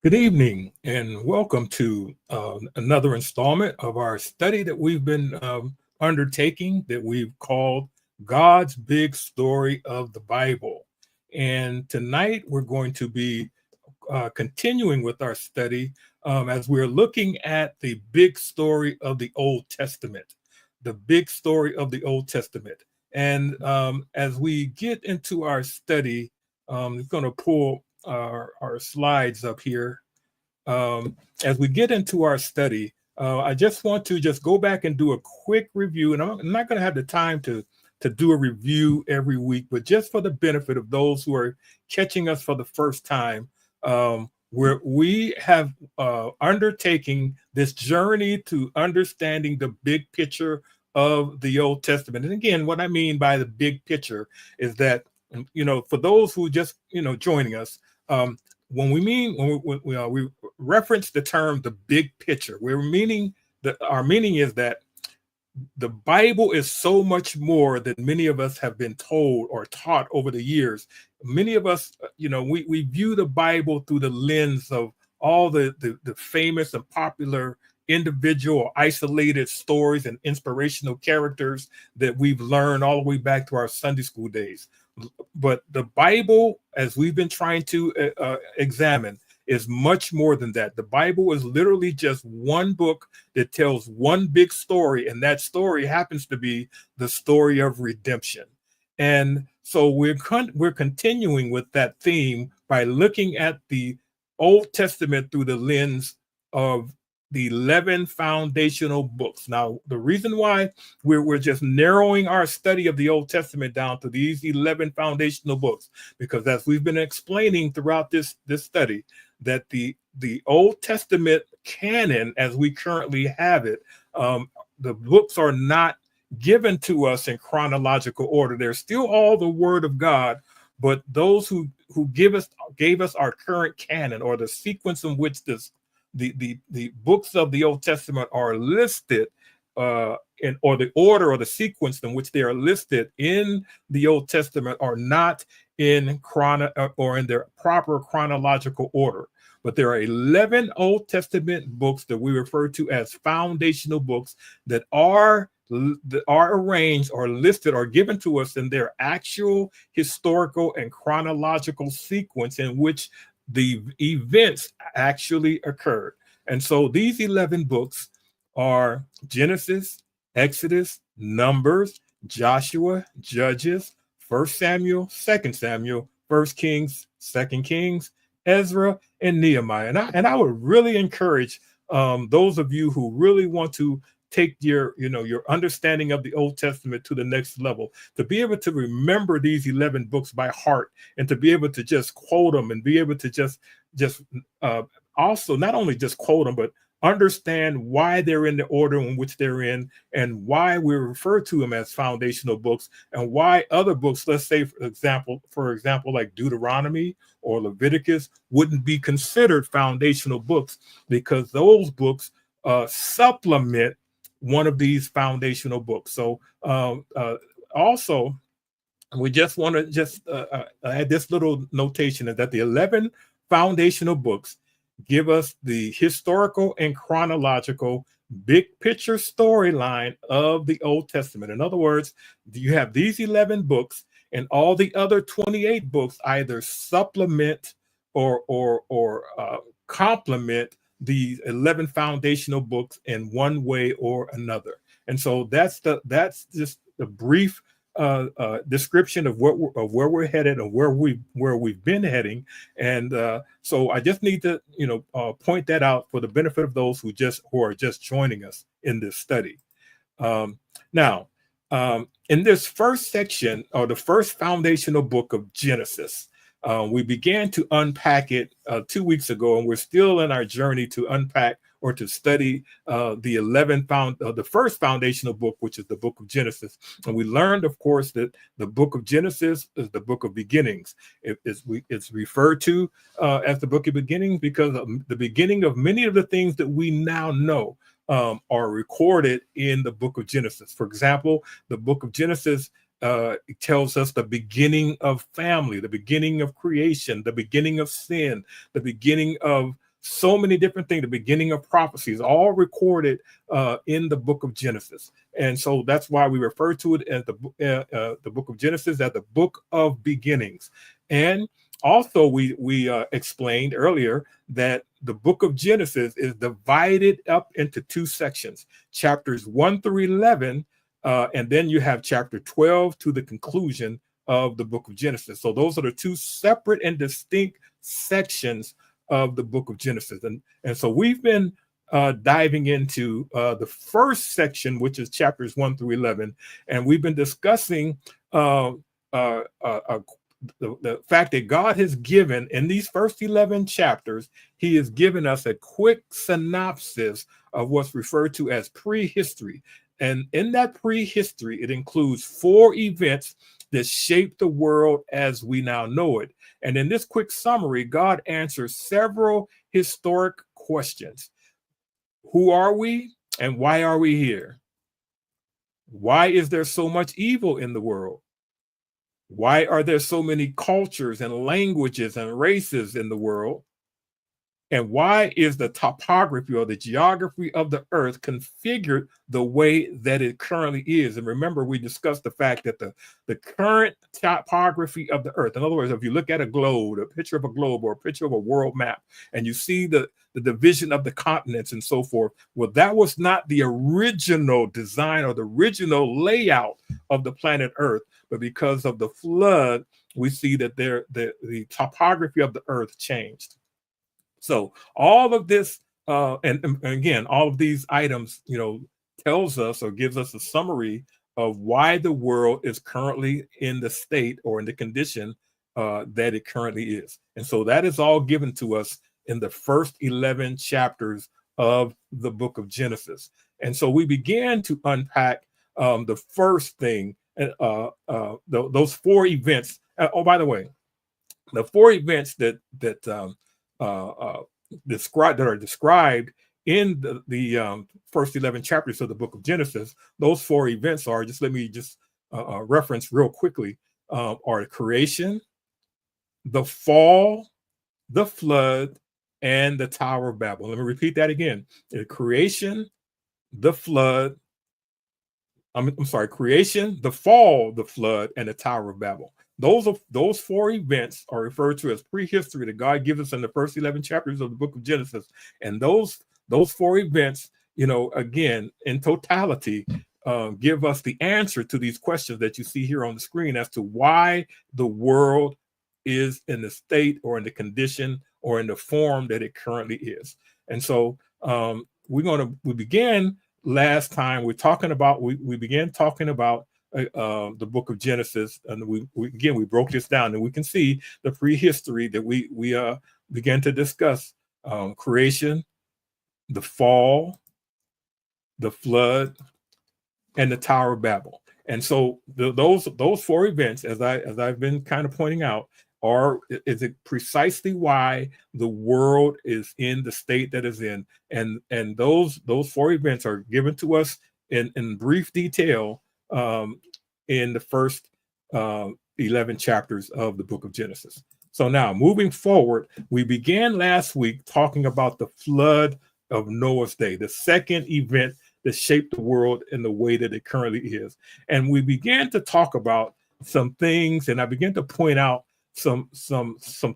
Good evening, and welcome to another installment of our study that we've been undertaking that we've called God's Big Story of the Bible. And tonight we're going to be continuing with our study as we're looking at the big story of the Old Testament, the big story of the Old Testament. And as we get into our study, I'm going to pull our slides up here. As we get into our study, I just want to just go back and do a quick review. And I'm not going to have the time to do a review every week, but just for the benefit of those who are catching us for the first time, where we have undertaking this journey to understanding the big picture of the Old Testament. And again, what I mean by the big picture is that, for those who just, joining us, when we reference the term the big picture, we're meaning that our meaning is that the Bible is so much more than many of us have been told or taught over the years. Many of us, we view the Bible through the lens of all the famous and popular individual or isolated stories and inspirational characters that we've learned all the way back to our Sunday school days. But the Bible, as we've been trying to examine, is much more than that. The Bible is literally just one book that tells one big story, and that story happens to be the story of redemption. And so we're continuing with that theme by looking at the Old Testament through the lens of the 11 foundational books. Now, the reason why we're just narrowing our study of the Old Testament down to these 11 foundational books, because as we've been explaining throughout this study, that the Old Testament canon, as we currently have it, the books are not given to us in chronological order. They're still all the Word of God, but those who gave us our current canon, or the sequence in which the books of the Old Testament are listed, or the order or the sequence in which they are listed in the Old Testament are not in or in their proper chronological order. But there are 11 Old Testament books that we refer to as foundational books that are arranged or listed or given to us in their actual historical and chronological sequence in which the events actually occurred. And so these 11 books are Genesis, Exodus, Numbers, Joshua, Judges, 1 Samuel, 2 Samuel, 1 Kings, 2 Kings, Ezra, and Nehemiah. And I would really encourage those of you who really want to take your understanding of the Old Testament to the next level, to be able to remember these 11 books by heart, and to be able to just quote them, and be able to just also not only just quote them, but understand why they're in the order in which they're in, and why we refer to them as foundational books, and why other books, let's say for example, like Deuteronomy or Leviticus, wouldn't be considered foundational books, because those books supplement one of these foundational books. So also, we just want to add this little notation, that the 11 foundational books give us the historical and chronological big picture storyline of the Old Testament. In other words, you have these 11 books, and all the other 28 books either supplement or complement the 11 foundational books in one way or another. And so that's just the brief description of where we're headed, and where we've been heading. And so I just need to point that out for the benefit of those who are just joining us in this study. Now, in this first section, or the first foundational book of Genesis, we began to unpack it 2 weeks ago, and we're still in our journey to unpack or to study the first foundational book, which is the book of Genesis. And we learned, of course, that the book of Genesis is the book of beginnings. It's referred to as the book of beginnings because the beginning of many of the things that we now know are recorded in the book of Genesis. For example, the book of Genesis it tells us the beginning of family, the beginning of creation, the beginning of sin, the beginning of so many different things. The beginning of prophecies, all recorded in the book of Genesis. And so that's why we refer to it as the book of Genesis, as the book of beginnings. And also, we explained earlier that the book of Genesis is divided up into two sections, chapters 1 through 11, and then you have chapter 12 to the conclusion of the book of Genesis. So those are the two separate and distinct sections of the book of Genesis. And so we've been diving into the first section, which is chapters 1 through 11, and we've been discussing the fact that God has given in these first 11 chapters, he has given us a quick synopsis of what's referred to as prehistory. And in that prehistory, it includes 4 events that shape the world as we now know it. And in this quick summary, God answers several historic questions. Who are we and why are we here? Why is there so much evil in the world? Why are there so many cultures and languages and races in the world? And why is the topography or the geography of the earth configured the way that it currently is? And remember, we discussed the fact that the current topography of the earth, in other words, if you look at a globe, a picture of a globe or a picture of a world map, and you see the division of the continents and so forth, well, that was not the original design or the original layout of the planet Earth, but because of the flood, we see that the topography of the earth changed. So all of this, and again, all of these items, tells us or gives us a summary of why the world is currently in the state or in the condition that it currently is. And so that is all given to us in the first 11 chapters of the book of Genesis. And so we began to unpack the first thing, those 4 events. Oh, by the way, the 4 events that are described in the first 11 chapters of the book of Genesis. Those 4 events are, let me reference real quickly, are creation, the fall, the flood, and the Tower of Babel. Let me repeat that again. The creation, the flood, creation, the fall, the flood, and the Tower of Babel. Those 4 events are referred to as prehistory that God gives us in the first 11 chapters of the book of Genesis. And those 4 events, again, in totality, give us the answer to these questions that you see here on the screen as to why the world is in the state or in the condition or in the form that it currently is. And so we began last time. We began talking about the book of Genesis, and we broke this down, and we can see the prehistory that we began to discuss: creation, the fall, the flood, and the Tower of Babel. And so those 4 events, as I've been kind of pointing out, is it precisely why the world is in the state that is in, and those 4 events are given to us in brief detail in the first 11 chapters of the book of Genesis. So now, moving forward, we began last week talking about the flood of Noah's day, the second event that shaped the world in the way that it currently is. And we began to talk about some things, and I began to point out some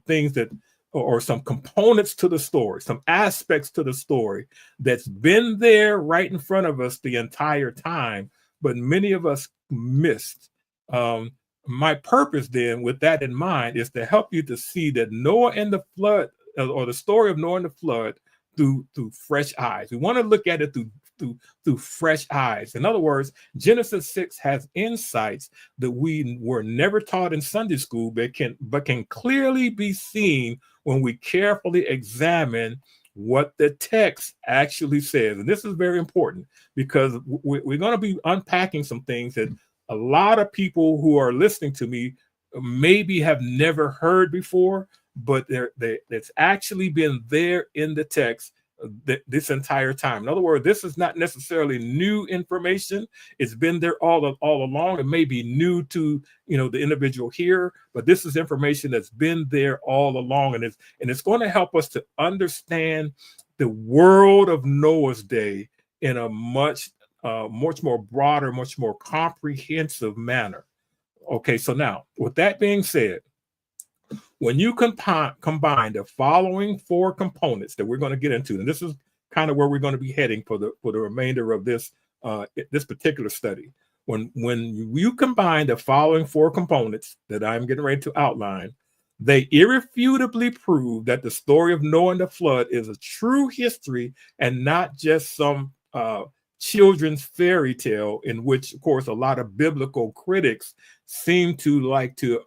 things that, or some components to the story, some aspects to the story that's been there right in front of us the entire time, but many of us missed. My purpose then, with that in mind, is to help you to see that Noah and the flood, or the story of Noah and the flood, through fresh eyes. We want to look at it through fresh eyes. In other words, Genesis 6 has insights that we were never taught in Sunday school, but can clearly be seen when we carefully examine what the text actually says. And this is very important, because we're going to be unpacking some things that a lot of people who are listening to me maybe have never heard before, but it's actually been there in the text this entire time. In other words, this is not necessarily new information. It's been there all along. It may be new to the individual here, but this is information that's been there all along, and it's going to help us to understand the world of Noah's day in a much more broader, much more comprehensive manner. Okay, so now with that being said, when you combine the following four components that we're going to get into, and this is kind of where we're going to be heading for the remainder of this particular study. When you combine the following four components that I'm getting ready to outline, they irrefutably prove that the story of Noah and the flood is a true history and not just some children's fairy tale, in which, of course, a lot of biblical critics seem to like to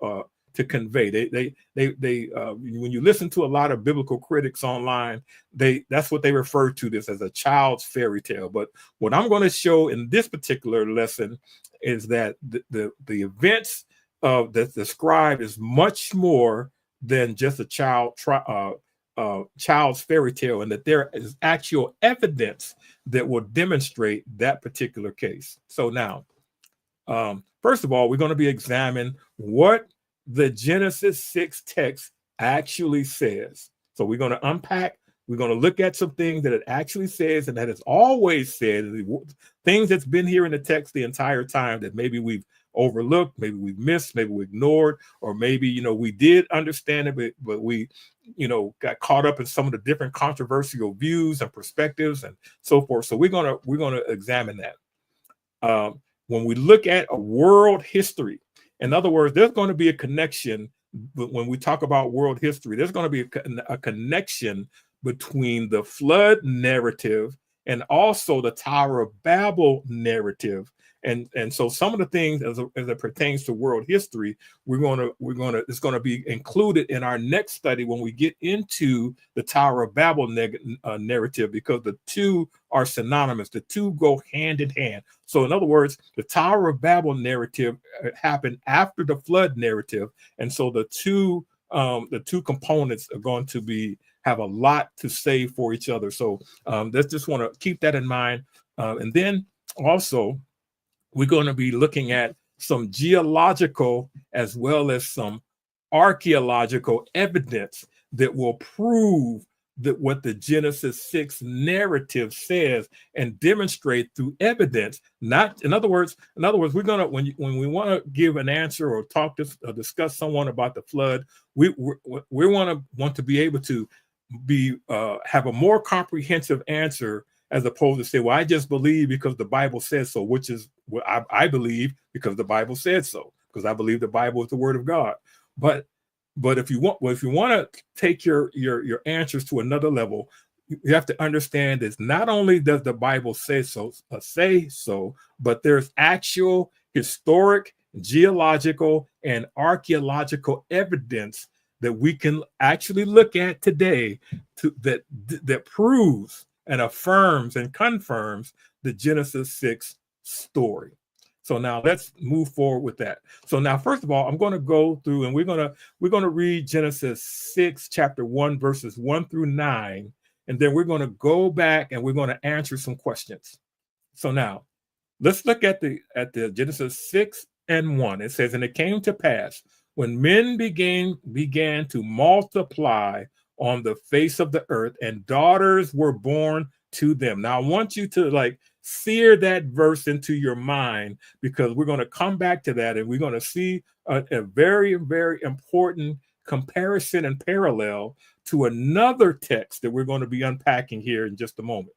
convey. They when you listen to a lot of biblical critics online, that's what they refer to this as, a child's fairy tale. But what I'm going to show in this particular lesson is that the events that's described is much more than just a child's fairy tale, and that there is actual evidence that will demonstrate that particular case. So now, first of all, we're going to be examining what the Genesis 6 text actually says. So we're going to unpack, we're going to look at some things that it actually says and that it's always said, things that's been here in the text the entire time that maybe we've overlooked, maybe we've missed, maybe we ignored, or maybe we did understand it, but we got caught up in some of the different controversial views and perspectives and so forth. So we're gonna examine that. When we look at a world history, in other words, there's going to be a connection. When we talk about world history, there's going to be a connection between the flood narrative and also the Tower of Babel narrative. And so some of the things as it pertains to world history, it's going to be included in our next study when we get into the Tower of Babel narrative, because the two are synonymous. The two go hand in hand. So in other words, the Tower of Babel narrative happened after the flood narrative, and so the two components are going to have a lot to say for each other. So let's just want to keep that in mind, and then also, we're going to be looking at some geological as well as some archaeological evidence that will prove that what the Genesis 6 narrative says, and demonstrate through evidence. Not, in other words, we're going to, when we want to give an answer or discuss someone about the flood, we want to be able to have a more comprehensive answer, as opposed to say, well, I just believe because the Bible says so, which is what I believe because the Bible said so, because I believe the Bible is the word of God. But if you want to take your answers to another level, you have to understand that not only does the Bible say so, but there's actual historic, geological, and archaeological evidence that we can actually look at today that proves and affirms and confirms the Genesis 6 story. So now let's move forward with that. So now, first of all, I'm going to go through and we're going to read Genesis 6, chapter 1, verses 1 through 9, and then we're going to go back and we're going to answer some questions. So now, let's look at the Genesis 6 and 1. It says, "And it came to pass when men began to multiply on the face of the earth, and daughters were born to them." Now, I want you to sear that verse into your mind, because we're going to come back to that and we're going to see a very, very important comparison and parallel to another text that we're going to be unpacking here in just a moment.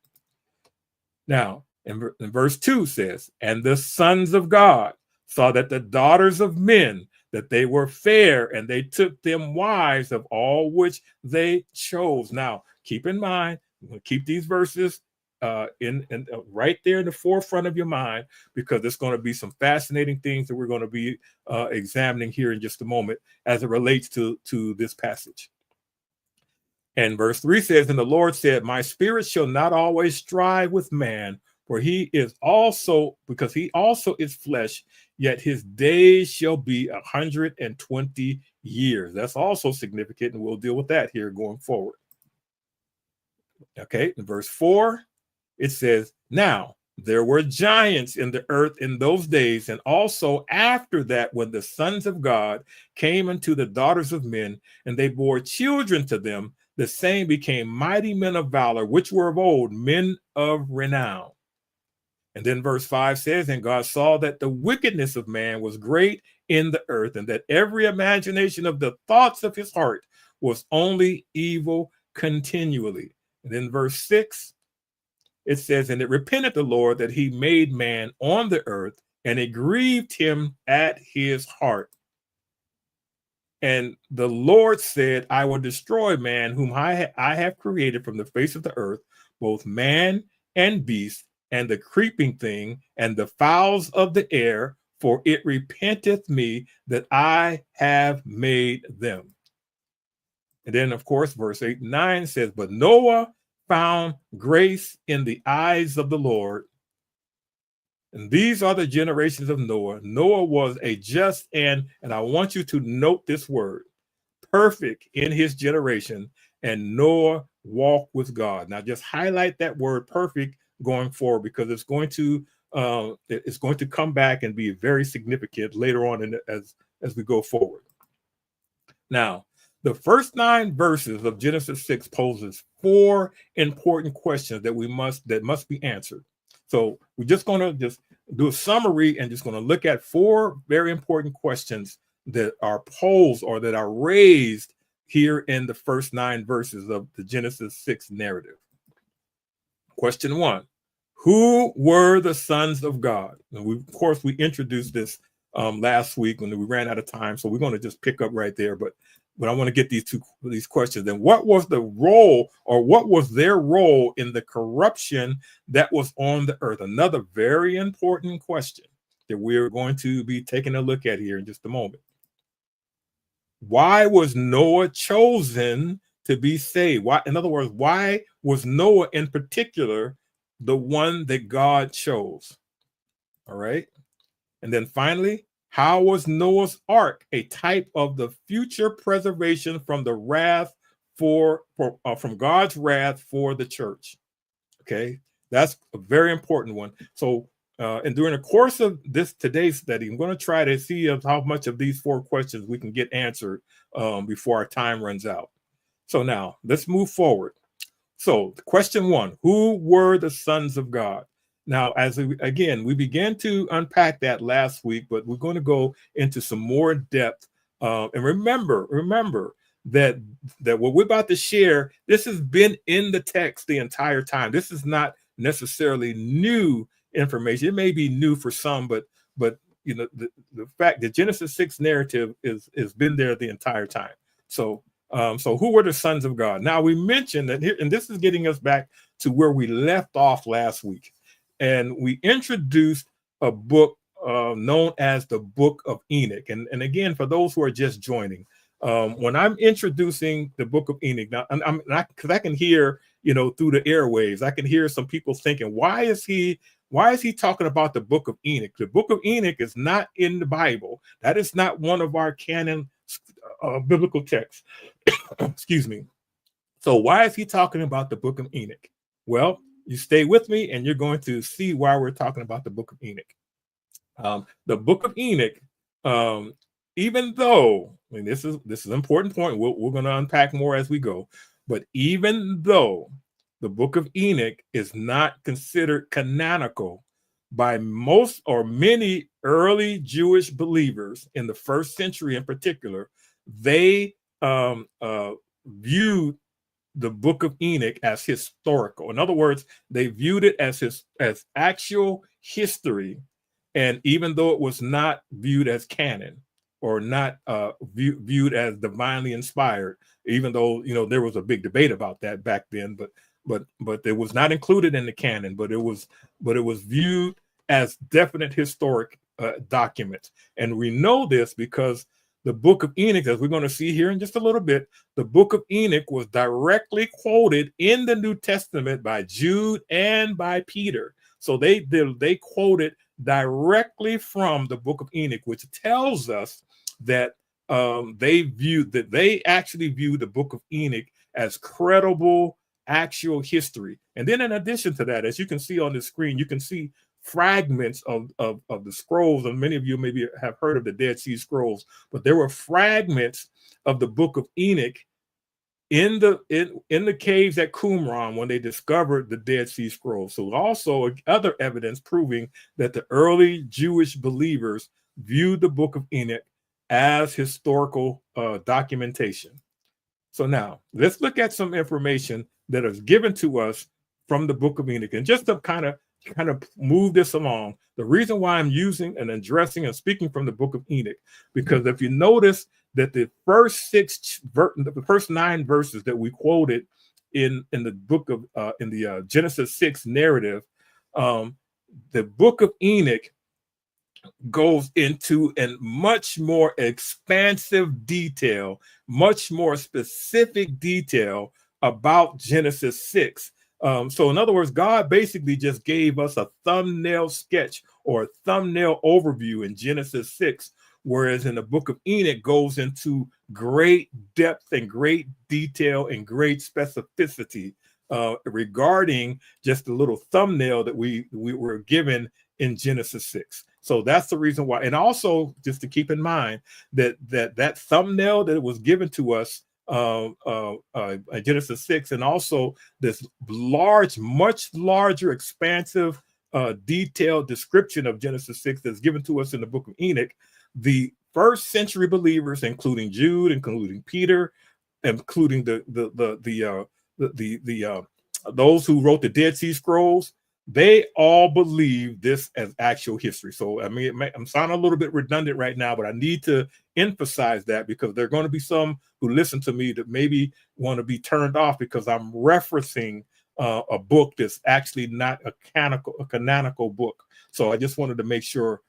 Now, in verse 2 says, "And the sons of God saw that the daughters of men, that they were fair, and they took them wives of all which they chose." Now, keep in mind, we're going to keep these verses right there in the forefront of your mind, because there's going to be some fascinating things that we're going to be examining here in just a moment as it relates to this passage. And verse 3 says, "And the Lord said, My spirit shall not always strive with man, for he also is flesh, yet his days shall be 120 years. That's also significant, and we'll deal with that here going forward. Okay, in verse 4, it says, now there were giants in the earth in those days, and also after that, when the sons of God came unto the daughters of men, and they bore children to them, the same became mighty men of valor, which were of old, men of renown. And then verse 5 says, and God saw that the wickedness of man was great in the earth, and that every imagination of the thoughts of his heart was only evil continually. And then verse 6, it says, and it repented the Lord that he made man on the earth, and it grieved him at his heart. And the Lord said, I will destroy man whom I have created from the face of the earth, both man and beast, and the creeping thing, and the fowls of the air, for it repenteth me that I have made them. And then, of course, verse 8 and 9 says, but Noah found grace in the eyes of the Lord. And these are the generations of Noah. Noah was a just and I want you to note this word, perfect in his generation, and Noah walked with God. Now just highlight that word perfect going forward, because it's going to come back and be very significant later on as we go forward. Now, the first 9 verses of Genesis 6 poses 4 important questions that must be answered. So we're just going to just do a summary and just going to look at 4 very important questions that are posed or that are raised here in the first 9 verses of the Genesis 6 narrative. Question 1, who were the sons of God? And of course, we introduced this last week when we ran out of time, so we're going to just pick up right there. But I want to get these questions. Then, what was the role, or what was their role in the corruption that was on the earth? Another very important question that we're going to be taking a look at here in just a moment. Why was Noah chosen to be saved? Why, in other words, why was Noah in particular the one that God chose? All right. And then finally, how was Noah's ark a type of the future preservation from the wrath from God's wrath for the church? Okay, that's a very important one. So, and during the course of today's study, I'm going to try to see how much of these 4 questions we can get answered before our time runs out. So now let's move forward. So question 1, who were the sons of God? Now, we began to unpack that last week, but we're going to go into some more depth. And remember that what we're about to share, this has been in the text the entire time. This is not necessarily new information. It may be new for some, but you know, the fact that Genesis 6 narrative is been there the entire time. So who were the sons of God? Now, we mentioned that here, and this is getting us back to where we left off last week. And we introduced a book known as the Book of Enoch. And again, for those who are just joining, when I'm introducing the Book of Enoch, now, because I can hear, through the airwaves, I can hear some people thinking, why is he talking about the Book of Enoch? The Book of Enoch is not in the Bible. That is not one of our canon biblical texts. Excuse me. So why is he talking about the Book of Enoch? Well, you stay with me and you're going to see why we're talking about the Book of Enoch. The Book of Enoch, even though, this is an important point, we're going to unpack more as we go, but even though the Book of Enoch is not considered canonical by most or many early Jewish believers in the first century in particular, they viewed the Book of Enoch as historical. In other words, they viewed it as actual history. And even though it was not viewed as canon or not viewed as divinely inspired, even though, there was a big debate about that back then, but it was not included in the canon, but it was viewed as definite historic documents. And we know this because the Book of Enoch, as we're going to see here in just a little bit, the Book of Enoch was directly quoted in the New Testament by Jude and by Peter. So they quoted directly from the Book of Enoch, which tells us that they actually viewed the Book of Enoch as credible actual history. And then in addition to that, as you can see on the screen, you can see fragments of the scrolls. And many of you maybe have heard of the Dead Sea Scrolls, but there were fragments of the book of Enoch in the caves at Qumran when they discovered the Dead Sea Scrolls. So also other evidence proving that the early Jewish believers viewed the book of Enoch as historical documentation. So now let's look at some information that is given to us from the book of Enoch. And just to kind of move this along, the reason why I'm using and addressing and speaking from the book of Enoch, because if you notice that the first 9 verses that we quoted in the book of in the Genesis 6 narrative, the book of Enoch goes into a much more expansive detail, much more specific detail about Genesis 6. So in other words, God basically just gave us a thumbnail sketch or a thumbnail overview in Genesis 6, whereas in the book of Enoch goes into great depth and great detail and great specificity regarding just a little thumbnail that we were given in Genesis 6. So that's the reason why. And also just to keep in mind that thumbnail that was given to us Genesis 6, and also this large, much larger, expansive, detailed description of Genesis 6 that's given to us in the book of Enoch, the first century believers, including Jude, including Peter, including those who wrote the Dead Sea Scrolls, they all believe this as actual history. So, I mean, I'm sounding a little bit redundant right now, but I need to emphasize that because there are going to be some who listen to me that maybe want to be turned off because I'm referencing a book that's actually not a canonical book. So I just wanted to make sure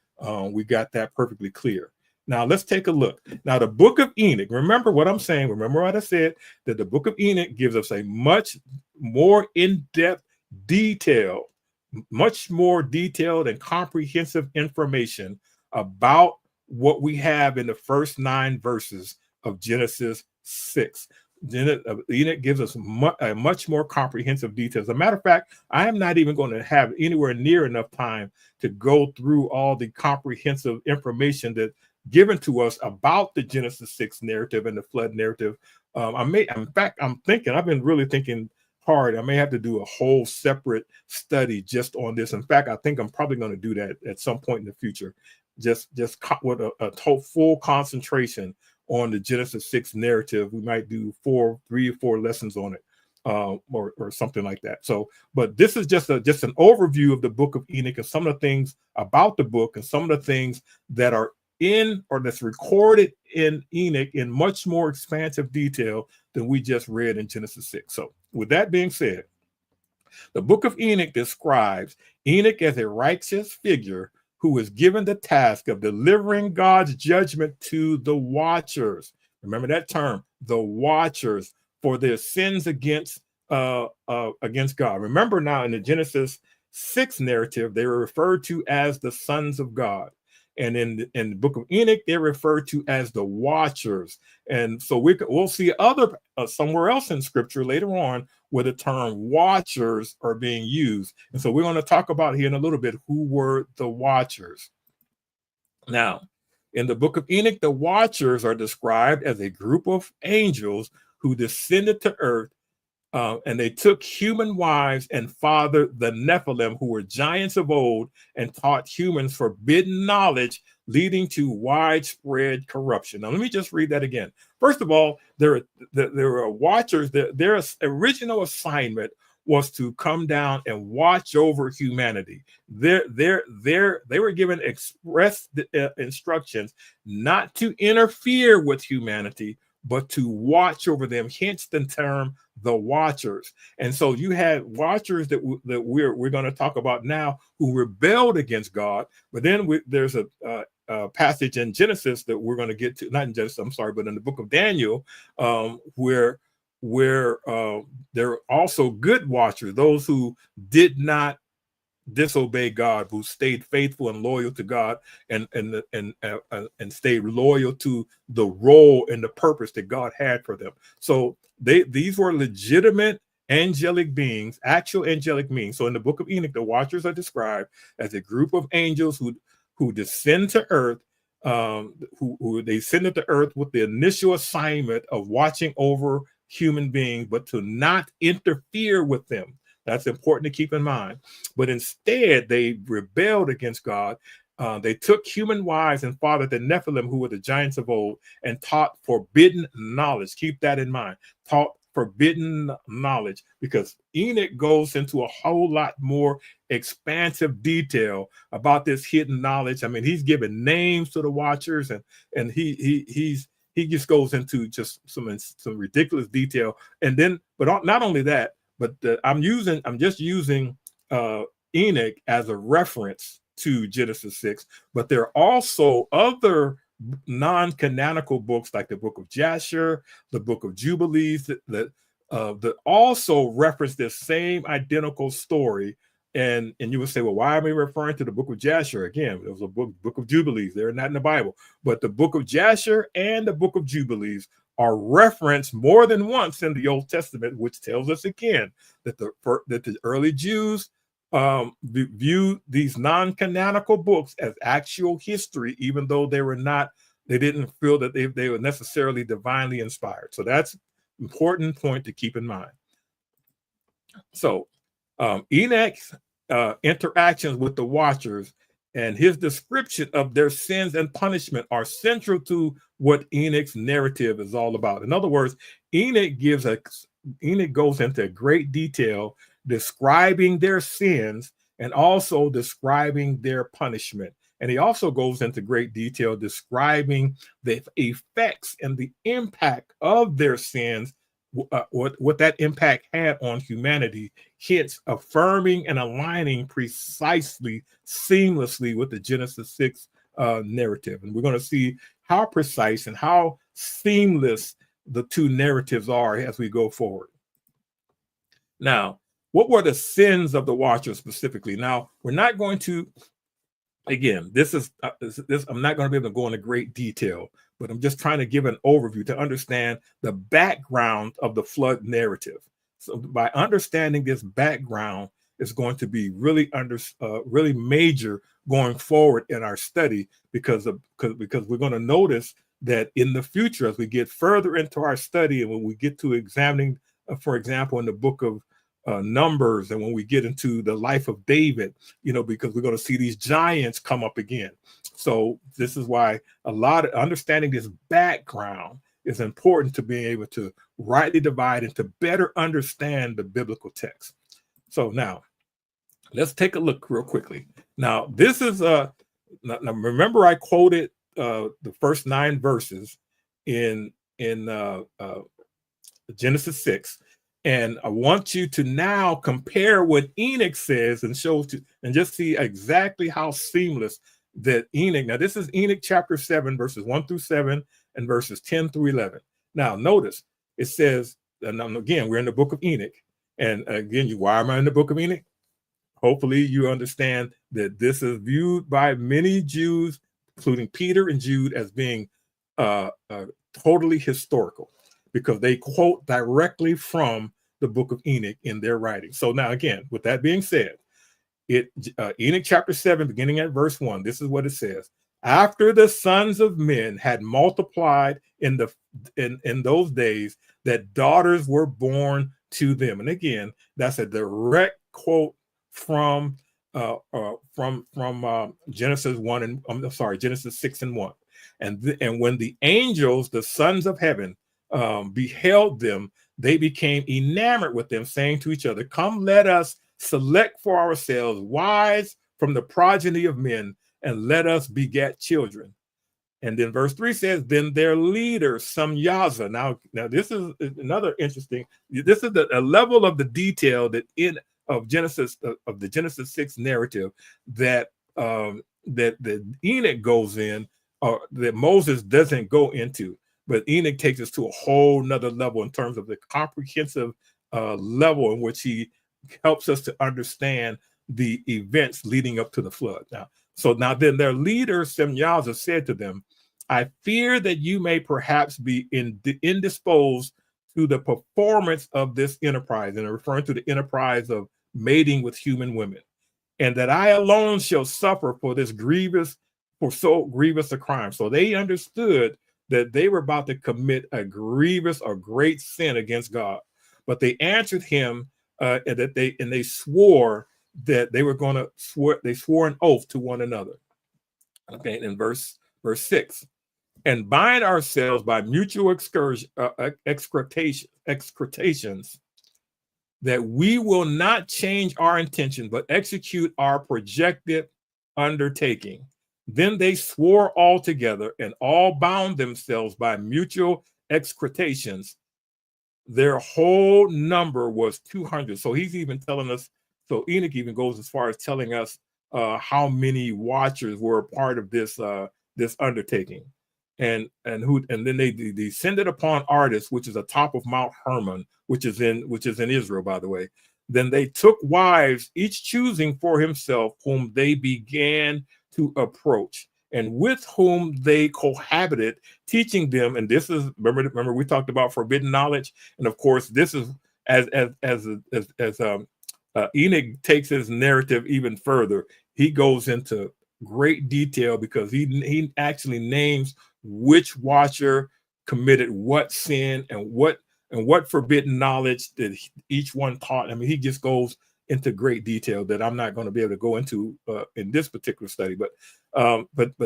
we got that perfectly clear. Now let's take a look. Now the book of Enoch, remember what I'm saying, remember what I said, that the book of Enoch gives us a much more in-depth detail, much more detailed and comprehensive information about what we have in the first 9 verses of Genesis 6. Enoch gives us a much more comprehensive detail. As a matter of fact, I am not even going to have anywhere near enough time to go through all the comprehensive information that given to us about the Genesis 6 narrative and the flood narrative. I've been really thinking hard. I may have to do a whole separate study just on this. In fact, I think I'm probably going to do that at some point in the future, just with a full concentration on the Genesis 6 narrative. We might do 3 or 4 lessons on it, or something like that. So, but this is just an overview of the book of Enoch and some of the things about the book and some of the things that are in or that's recorded in Enoch in much more expansive detail than we just read in Genesis 6. So with that being said, the book of Enoch describes Enoch as a righteous figure who was given the task of delivering God's judgment to the watchers. Remember that term, the watchers, for their sins against God. Remember now in the Genesis 6 narrative, they were referred to as the sons of God. And in the book of Enoch, they're referred to as the watchers. And so we'll see other somewhere else in scripture later on where the term watchers are being used. And so we're going to talk about here in a little bit who were the watchers. Now, in the book of Enoch, the watchers are described as a group of angels who descended to earth, and they took human wives and fathered the Nephilim, who were giants of old, and taught humans forbidden knowledge, leading to widespread corruption. Now, let me just read that again. First of all, there are watchers. Their original assignment was to come down and watch over humanity. They were given express instructions not to interfere with humanity, but to watch over them, hence the term the watchers. And so you had watchers that we're going to talk about now who rebelled against God. But then there's a passage in Genesis that we're going to get to, not in Genesis, I'm sorry, but in the book of Daniel, where there are also good watchers, those who did not disobey God, who stayed faithful and loyal to God, and stayed loyal to the role and the purpose that God had for them. So these were legitimate angelic beings, actual angelic beings. So in the book of Enoch, the watchers are described as a group of angels who descend to earth, who they send to earth with the initial assignment of watching over human beings, but to not interfere with them. That's important to keep in mind. But instead, they rebelled against God. They took human wives and fathered the Nephilim, who were the giants of old, and taught forbidden knowledge. Keep that in mind. Taught forbidden knowledge, because Enoch goes into a whole lot more expansive detail about this hidden knowledge. I mean, he's given names to the watchers, and he just goes into just some ridiculous detail. And then, but not only that, but I'm just using Enoch as a reference to Genesis 6, but there are also other non-canonical books like the book of Jasher, the book of Jubilees, that also reference this same identical story. And you would say, well, why am I referring to the book of Jasher? Again, it was a book of Jubilees. They're not in the Bible, but the book of Jasher and the book of Jubilees are referenced more than once in the Old Testament, which tells us again that the early Jews view these non-canonical books as actual history, even though they didn't feel that they were necessarily divinely inspired. So that's an important point to keep in mind. So Enoch's interactions with the watchers and his description of their sins and punishment are central to what Enoch's narrative is all about. In other words, Enoch goes into great detail describing their sins and also describing their punishment. And he also goes into great detail describing the effects and the impact of their sins, what that impact had on humanity, hence affirming and aligning precisely, seamlessly with the Genesis 6 narrative. And we're going to see how precise and how seamless the two narratives are as we go forward. Now, what were the sins of the watchers specifically? Now, we're not going to, again, this I'm not going to be able to go into great detail, but I'm just trying to give an overview to understand the background of the flood narrative. So by understanding this background is going to be really major going forward in our study, because we're going to notice that in the future, as we get further into our study, and when we get to examining, for example, in the book of Numbers, and when we get into the life of David, because we're going to see these giants come up again. So this is why a lot of understanding this background is important to being able to rightly divide and to better understand the biblical text. So now let's take a look real quickly. Now this is now remember I quoted the first 9 verses in Genesis 6. And I want you to now compare what Enoch says and just see exactly how seamless that Enoch. Now, this is Enoch chapter 7, verses 1 through 7 and verses 10 through 11. Now, notice it says, and again, we're in the book of Enoch. And again, why am I in the book of Enoch? Hopefully you understand that this is viewed by many Jews, including Peter and Jude, as being totally historical, because they quote directly from the book of Enoch in their writing. So now, again, with that being said, Enoch chapter 7, beginning at verse 1, this is what it says. After the sons of men had multiplied in those days, that daughters were born to them. And again, that's a direct quote from Genesis 1 and Genesis 6 and 1. And when the angels, the sons of heaven, beheld them, they became enamored with them, saying to each other, "Come, let us select for ourselves wives from the progeny of men, and let us beget children." And then verse 3 says, then their leader, Samyaza. Now this is another interesting, this is a level of the detail that of the Genesis 6 narrative that Enoch goes in, or that Moses doesn't go into. But Enoch takes us to a whole nother level in terms of the comprehensive level in which he helps us to understand the events leading up to the flood. Now then their leader, Semyaza, said to them, "I fear that you may perhaps be indisposed to the performance of this enterprise, and referring to the enterprise of mating with human women, and that I alone shall suffer for so grievous a crime. So they understood that they were about to commit a grievous or great sin against God. But they answered him, and they swore that they were going to they swore an oath to one another. Okay, in verse 6, and bind ourselves by mutual excretations, that we will not change our intention, but execute our projected undertaking. Then they swore all together, and all bound themselves by mutual excretations. Their whole number was 200. So he's even telling us, so Enoch even goes as far as telling us how many watchers were a part of this undertaking. And then they descended upon Ardis, which is atop of Mount Hermon, which is in Israel, by the way. Then they took wives, each choosing for himself whom they began to approach, and with whom they cohabited, teaching them. And this is, remember we talked about forbidden knowledge, and of course this is as Enoch takes his narrative even further. He goes into great detail because he actually names which watcher committed what sin and what forbidden knowledge that each one taught. I mean, he just goes into great detail that I'm not going to be able to go into in this particular study, but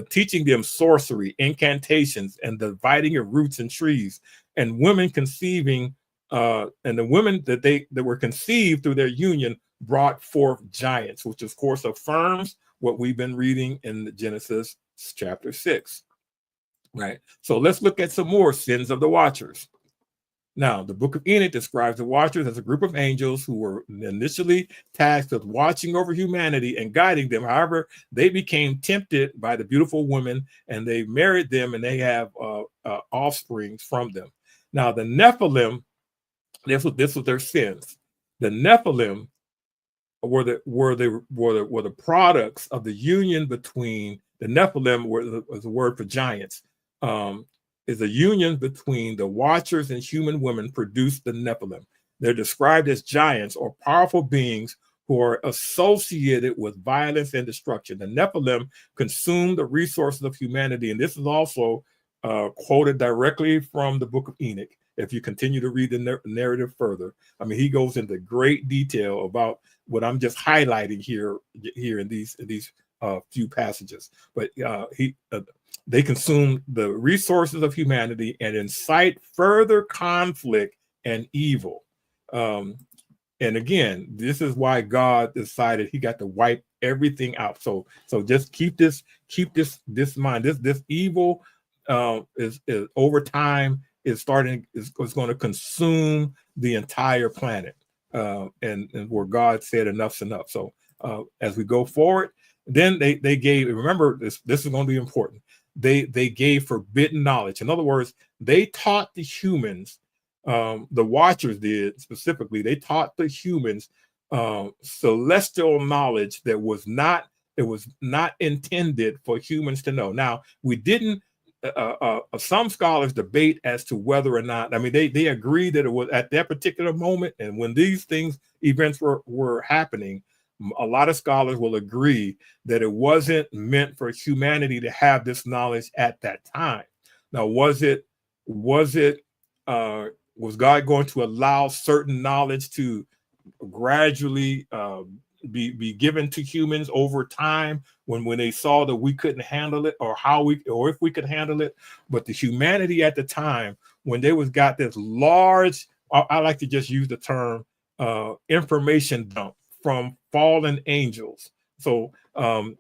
teaching them sorcery, incantations, and the dividing of roots and trees, and women conceiving, and the women that were conceived through their union brought forth giants, which of course affirms what we've been reading in Genesis chapter 6. Right. So let's look at some more sins of the watchers. Now, the book of Enoch describes the watchers as a group of angels who were initially tasked with watching over humanity and guiding them. However, they became tempted by the beautiful women, and they married them, and they have offspring from them. Now, the Nephilim, this was their sins. The Nephilim were the products of the union between the Nephilim, was the word for giants. Is a union between the watchers and human women produced the Nephilim. They're described as giants or powerful beings who are associated with violence and destruction. The Nephilim consumed the resources of humanity, and this is also quoted directly from the book of Enoch. If you continue to read the narrative further, I mean, he goes into great detail about what I'm just highlighting here in these few passages. But they consume the resources of humanity and incite further conflict and evil. And again, this is why God decided he got to wipe everything out. So just keep this in mind. This evil is over time is going to consume the entire planet. And where God said enough's enough. So as we go forward, then they gave, remember this is going to be important. They gave forbidden knowledge. In other words, they taught the humans, the watchers did specifically, they taught the humans celestial knowledge that was not intended for humans to know. Now, we didn't, some scholars debate as to whether or not, I mean, they agree that it was at that particular moment, and when these events were happening, a lot of scholars will agree that it wasn't meant for humanity to have this knowledge at that time. Now, was God going to allow certain knowledge to gradually be given to humans over time when they saw that we couldn't handle it, or if we could handle it? But the humanity at the time, when they got this large, I like to just use the term information dump from fallen angels. So and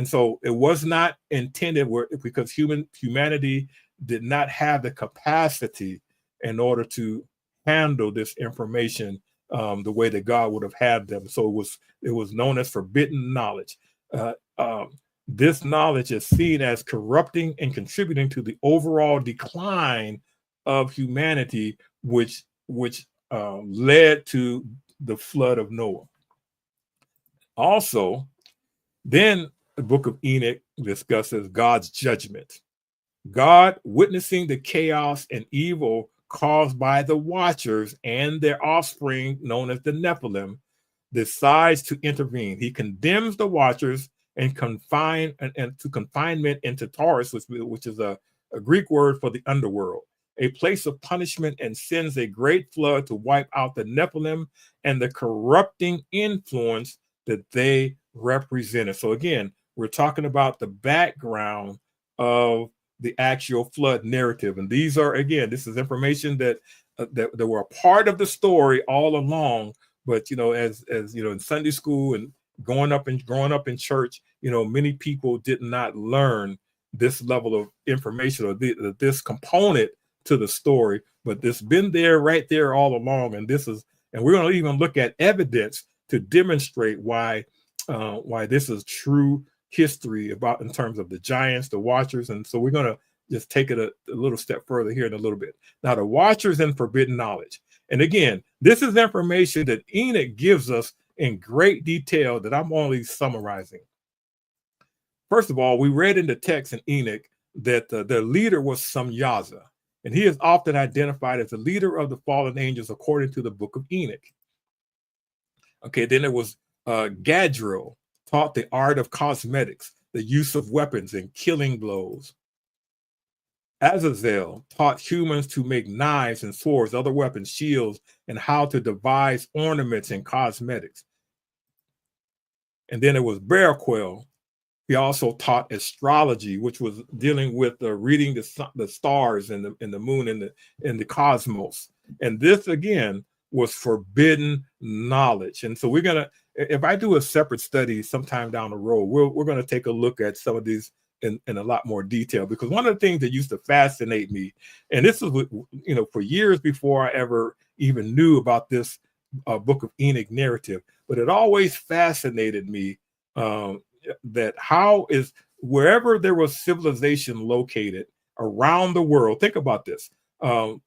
so it was not intended because humanity did not have the capacity in order to handle this information the way that God would have had them. So it was known as forbidden knowledge. This knowledge is seen as corrupting and contributing to the overall decline of humanity, which led to the flood of Noah. Also, then the book of Enoch discusses God's judgment. God, witnessing the chaos and evil caused by the watchers and their offspring, known as the Nephilim, decides to intervene. He condemns the watchers and to confinement into Taurus, which is a Greek word for the underworld, a place of punishment, and sends a great flood to wipe out the Nephilim and the corrupting influence that they represented. So again, we're talking about the background of the actual flood narrative. And these are, again, this is information that were a part of the story all along. But, as in Sunday school and growing up in church, many people did not learn this level of information or this component to the story, but it's been there right there all along. And we're going to even look at evidence to demonstrate why this is true history in terms of the giants, the watchers. And so we're going to just take it a little step further here in a little bit. Now, the watchers and forbidden knowledge. And again, this is information that Enoch gives us in great detail that I'm only summarizing. First of all, we read in the text in Enoch that the leader was Samyaza, and he is often identified as the leader of the fallen angels according to the book of Enoch. Okay, then there was Gadriel, taught the art of cosmetics, the use of weapons and killing blows. Azazel taught humans to make knives and swords, other weapons, shields, and how to devise ornaments and cosmetics. And then it was Baraquel. He also taught astrology, which was dealing with reading the stars and the moon and the cosmos. And this, again, was forbidden knowledge. And so we're going to, if I do a separate study sometime down the road, we're going to take a look at some of these in a lot more detail, because one of the things that used to fascinate me, and this was, for years before I ever even knew about this book of Enoch narrative, but it always fascinated me that how is wherever there was civilization located around the world, think about this, and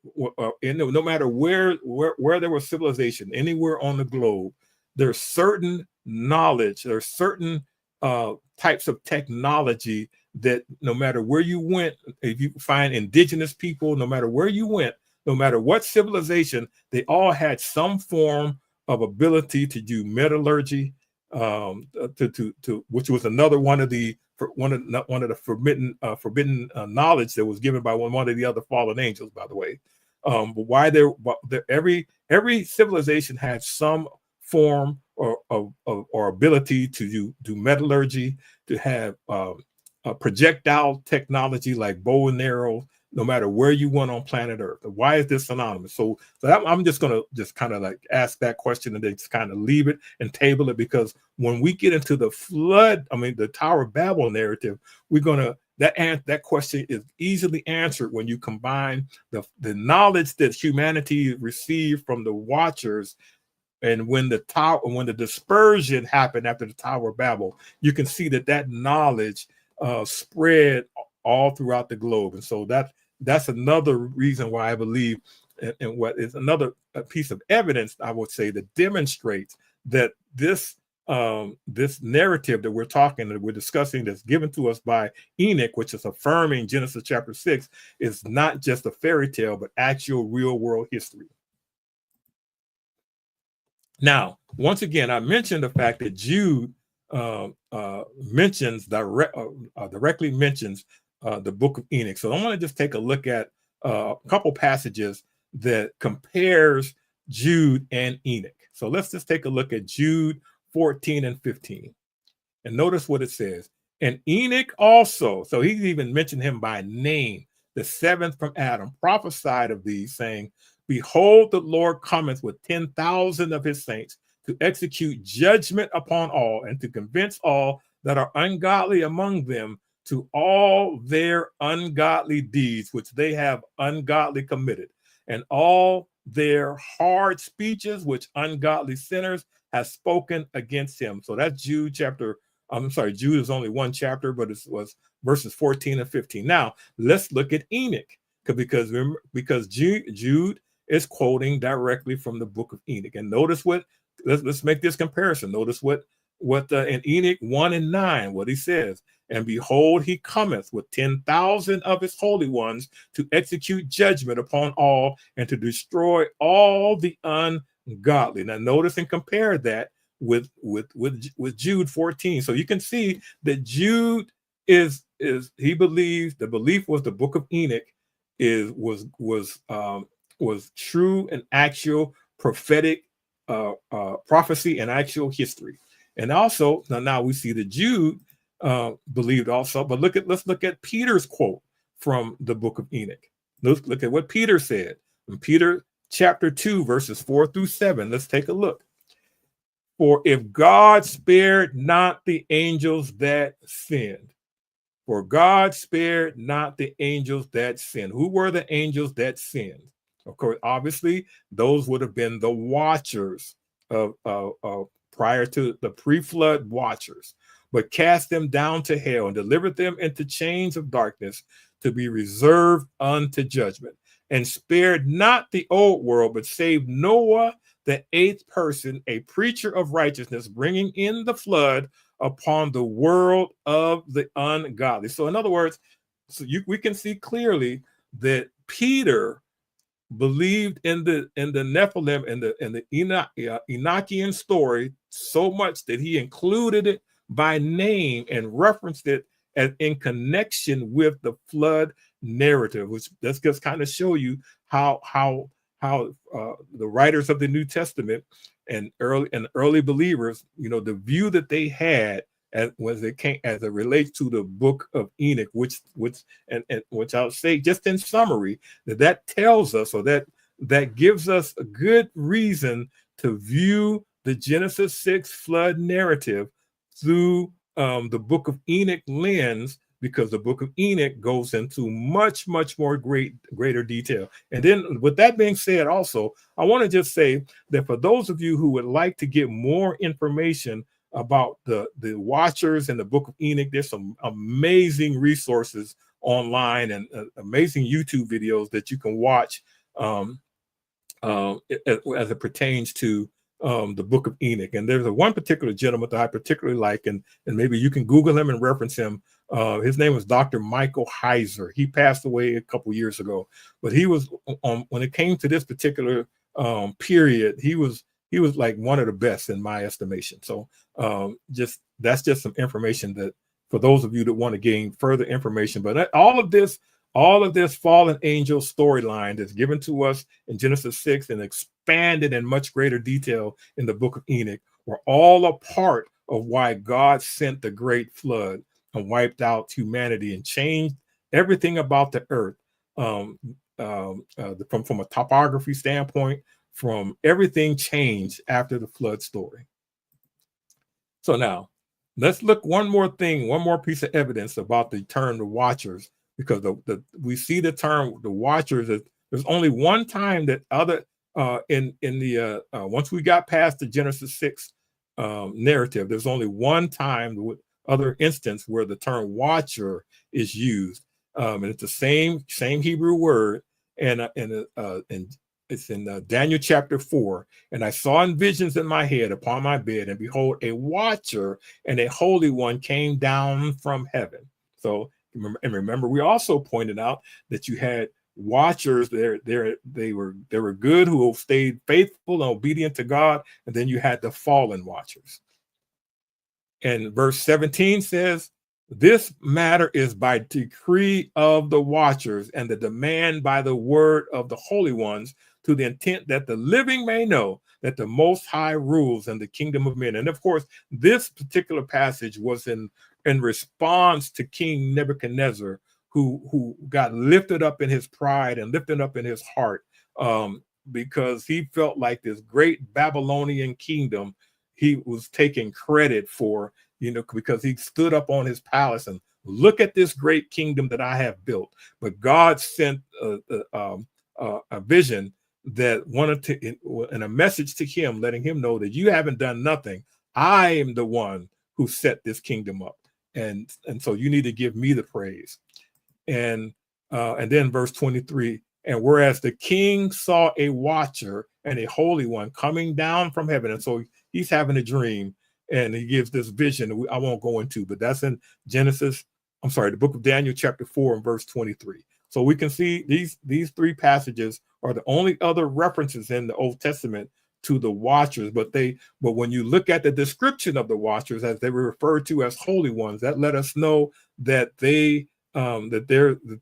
no matter where there was civilization anywhere on the globe, there's certain knowledge, there's certain types of technology that no matter where you went, if you find indigenous people, no matter where you went, no matter what civilization, they all had some form of ability to do metallurgy, which was another one of the forbidden knowledge that was given by one of the other fallen angels, by the way. Every civilization had some form or ability to do metallurgy, to have projectile technology like bow and arrow, no matter where you went on planet Earth. Why is this synonymous? So I'm just going to just kind of like ask that question and then just kind of leave it and table it, because when we get into the flood, the Tower of Babel narrative, we're going to, that question is easily answered when you combine the knowledge that humanity received from the watchers. And when the dispersion happened after the Tower of Babel, you can see that knowledge spread all throughout the globe. And so that's another reason why I believe, and what is another piece of evidence, I would say, that demonstrates that this narrative that we're discussing, that's given to us by Enoch, which is affirming Genesis chapter 6, is not just a fairy tale, but actual real world history. Now, once again, I mentioned the fact that Jude directly mentions the book of Enoch. So I want to just take a look at a couple passages that compares Jude and Enoch. So let's just take a look at Jude 14 and 15. And notice what it says. And Enoch also, so he even mentioned him by name, the seventh from Adam, prophesied of these, saying, behold, the Lord cometh with 10,000 of his saints to execute judgment upon all, and to convince all that are ungodly among them to all their ungodly deeds, which they have ungodly committed, and all their hard speeches, which ungodly sinners have spoken against him. So that's Jude Jude is only one chapter, but it was verses 14 and 15. Now, let's look at Enoch, because Jude is quoting directly from the book of Enoch. And notice let's make this comparison. Notice what in Enoch 1 and 9, what he says. And behold, he cometh with 10,000 of his holy ones to execute judgment upon all and to destroy all the ungodly. Now, notice and compare that with Jude 14. So you can see that Jude is he believes, the belief was the book of Enoch was true and actual prophetic prophecy and actual history. And also now we see that Jude believed also. But let's look at Peter's quote from the book of Enoch. Let's look at what Peter said in Peter chapter 2, verses 4 through 7. Let's take a look. For if God spared not the angels that sinned, for God spared not the angels that sinned. Who were the angels that sinned? Of course, obviously, those would have been the watchers of prior to the pre-flood watchers, but cast them down to hell and delivered them into chains of darkness to be reserved unto judgment, and spared not the old world, but saved Noah, the eighth person, a preacher of righteousness, bringing in the flood upon the world of the ungodly. So in other words, we can see clearly that Peter believed in the Nephilim and the Enochian story so much that he included it by name and referenced it as in connection with the flood narrative, which that's just kind of show you how the writers of the New Testament and early believers, the view that they had as it relates to the book of Enoch, which I'll say just in summary that tells us, or that gives us a good reason to view the Genesis 6 flood narrative through the book of Enoch lens, because the book of Enoch goes into much more greater detail. And then with that being said, also, I want to just say that for those of you who would like to get more information about the watchers in the book of Enoch, there's some amazing resources online and amazing YouTube videos that you can watch as it pertains to the book of Enoch. And there's one particular gentleman that I particularly like, and maybe you can Google him and reference him. His name was Dr. Michael Heiser. He passed away a couple years ago, but he was when it came to this particular period, he was like one of the best in my estimation. So that's just some information that for those of you that want to gain further information. But all of this fallen angel storyline that's given to us in Genesis 6 and expanded in much greater detail in the book of Enoch were all a part of why God sent the great flood and wiped out humanity and changed everything about the earth from a topography standpoint. From everything changed after the flood story. So now let's look one more piece of evidence about the term the watchers, because we see the term the watchers. There's only one time that once we got past the Genesis 6 narrative, there's only one time with other instance where the term watcher is used, and it's the same Hebrew word, and it's in Daniel chapter 4. And I saw in visions in my head upon my bed, and behold, a watcher and a holy one came down from heaven. So, remember, we also pointed out that you had watchers there. They were good, who stayed faithful and obedient to God, and then you had the fallen watchers. And verse 17 says, this matter is by decree of the watchers, and the demand by the word of the holy ones, to the intent that the living may know that the Most High rules in the kingdom of men. And of course, this particular passage was in response to King Nebuchadnezzar, who got lifted up in his pride and lifted up in his heart, because he felt like this great Babylonian kingdom he was taking credit for, because he stood up on his palace and look at this great kingdom that I have built. But God sent a vision that wanted to, and a message to him, letting him know that you haven't done nothing. I am the one who set this kingdom up, and so you need to give me the praise. And then verse 23, and whereas the king saw a watcher and a holy one coming down from heaven, and so he's having a dream, and he gives this vision that I won't go into, but that's in the book of Daniel, chapter 4 and verse 23. So we can see these three passages are the only other references in the Old Testament to the watchers, but when you look at the description of the watchers as they were referred to as holy ones, that let us know that that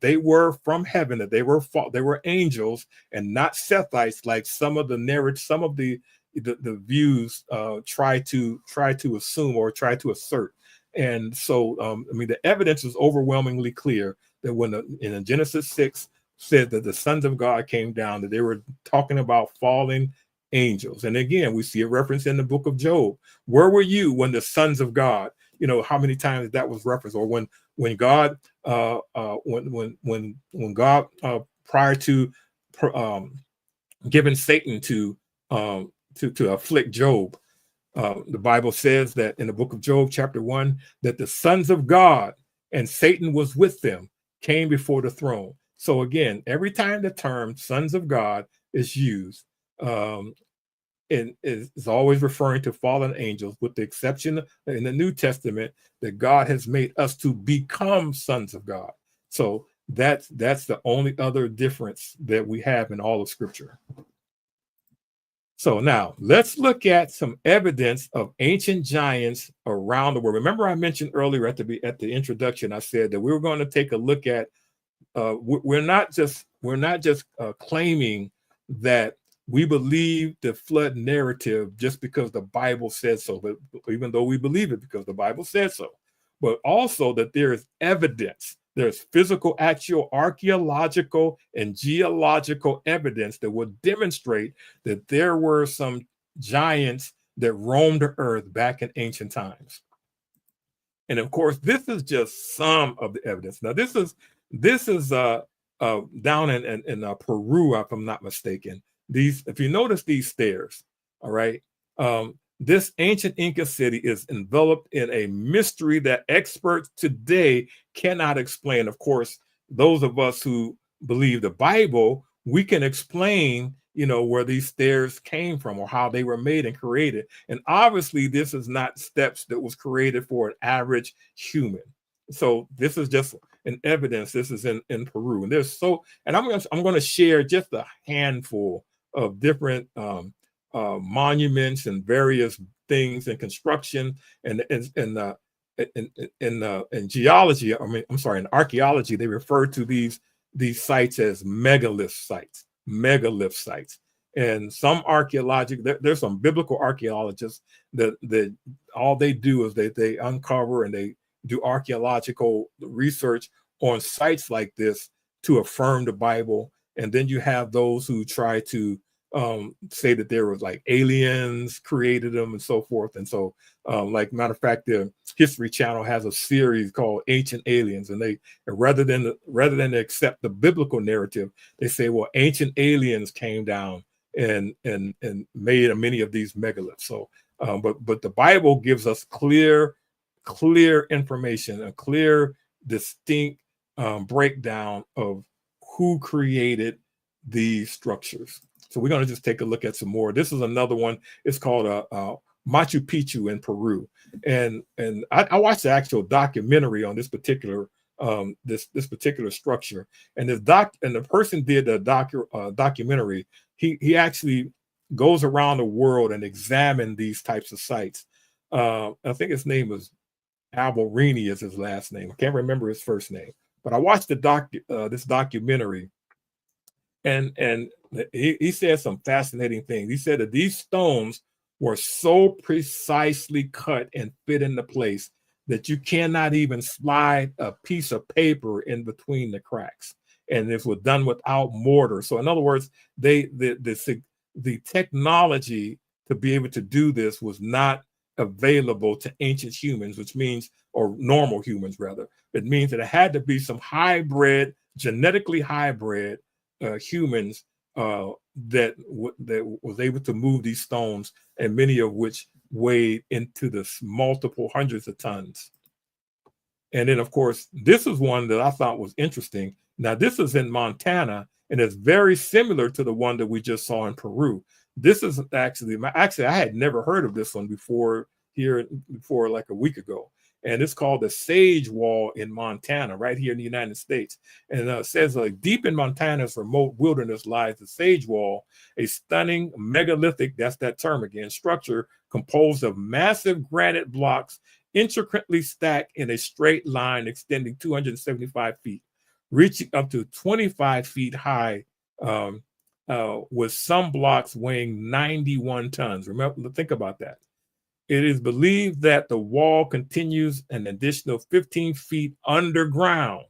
they were from heaven, that they were angels and not Sethites, like some of the views try to assume or try to assert. And so the evidence is overwhelmingly clear that when in Genesis 6 said that the sons of God came down, that they were talking about fallen angels. And again, we see a reference in the book of Job. Where were you when the sons of God, how many times that was referenced? Or when God when God prior to giving Satan to afflict Job, the Bible says that in the book of Job, chapter 1, that the sons of God and Satan was with them, came before the throne. So again, every time the term sons of God is used, and is always referring to fallen angels, with the exception in the New Testament that God has made us to become sons of God. So that's the only other difference that we have in all of Scripture. So now let's look at some evidence of ancient giants around the world. Remember, I mentioned earlier at the introduction, I said that we were going to take a look at. We're not just claiming that we believe the flood narrative just because the Bible says so, but even though we believe it because the Bible says so, but also that there is evidence. There's physical, actual, archaeological, and geological evidence that would demonstrate that there were some giants that roamed the earth back in ancient times. And of course, this is just some of the evidence. Now, this is down in Peru, if I'm not mistaken. If you notice these stairs, all right, this ancient Inca city is enveloped in a mystery that experts today cannot explain. Of course, those of us who believe the Bible, we can explain, where these stairs came from or how they were made and created. And obviously, this is not steps that was created for an average human. So this is just an evidence. This is in Peru, and I'm going to share just a handful of different monuments and various things in construction and in geology. In archaeology, they refer to these sites as megalith sites. And some there's some biblical archaeologists that all they do is they uncover and they do archaeological research on sites like this to affirm the Bible. And then you have those who try to say that there was like aliens created them and so forth. And so, like matter of fact, the History Channel has a series called Ancient Aliens, and rather than accept the biblical narrative, they say, well, ancient aliens came down and made many of these megaliths. So, but the Bible gives us clear information, a clear, distinct breakdown of who created these structures. So we're going to just take a look at some more. This is another one. It's called Machu Picchu in Peru, and I watched the actual documentary on this particular this particular structure. And the person did the documentary. He actually goes around the world and examined these types of sites. I think his name was Alberini is his last name. I can't remember his first name, but I watched this documentary. And he said some fascinating things. He said that these stones were so precisely cut and fit into place that you cannot even slide a piece of paper in between the cracks. And this was done without mortar. So in other words, the technology to be able to do this was not available to ancient humans, which means, or normal humans rather. It means that it had to be some genetically hybrid humans that was able to move these stones, and many of which weighed into the multiple hundreds of tons. And then, of course, this is one that I thought was interesting. Now, this is in Montana, and it's very similar to the one that we just saw in Peru. This is actually, I had never heard of this one before here before like a week ago. And it's called the Sage Wall in Montana, right here in the United States. And it says like deep in Montana's remote wilderness lies the Sage Wall, a stunning megalithic, that's that term again, structure composed of massive granite blocks intricately stacked in a straight line extending 275 feet, reaching up to 25 feet high, with some blocks weighing 91 tons. Remember, think about that. It is believed that the wall continues an additional 15 feet underground.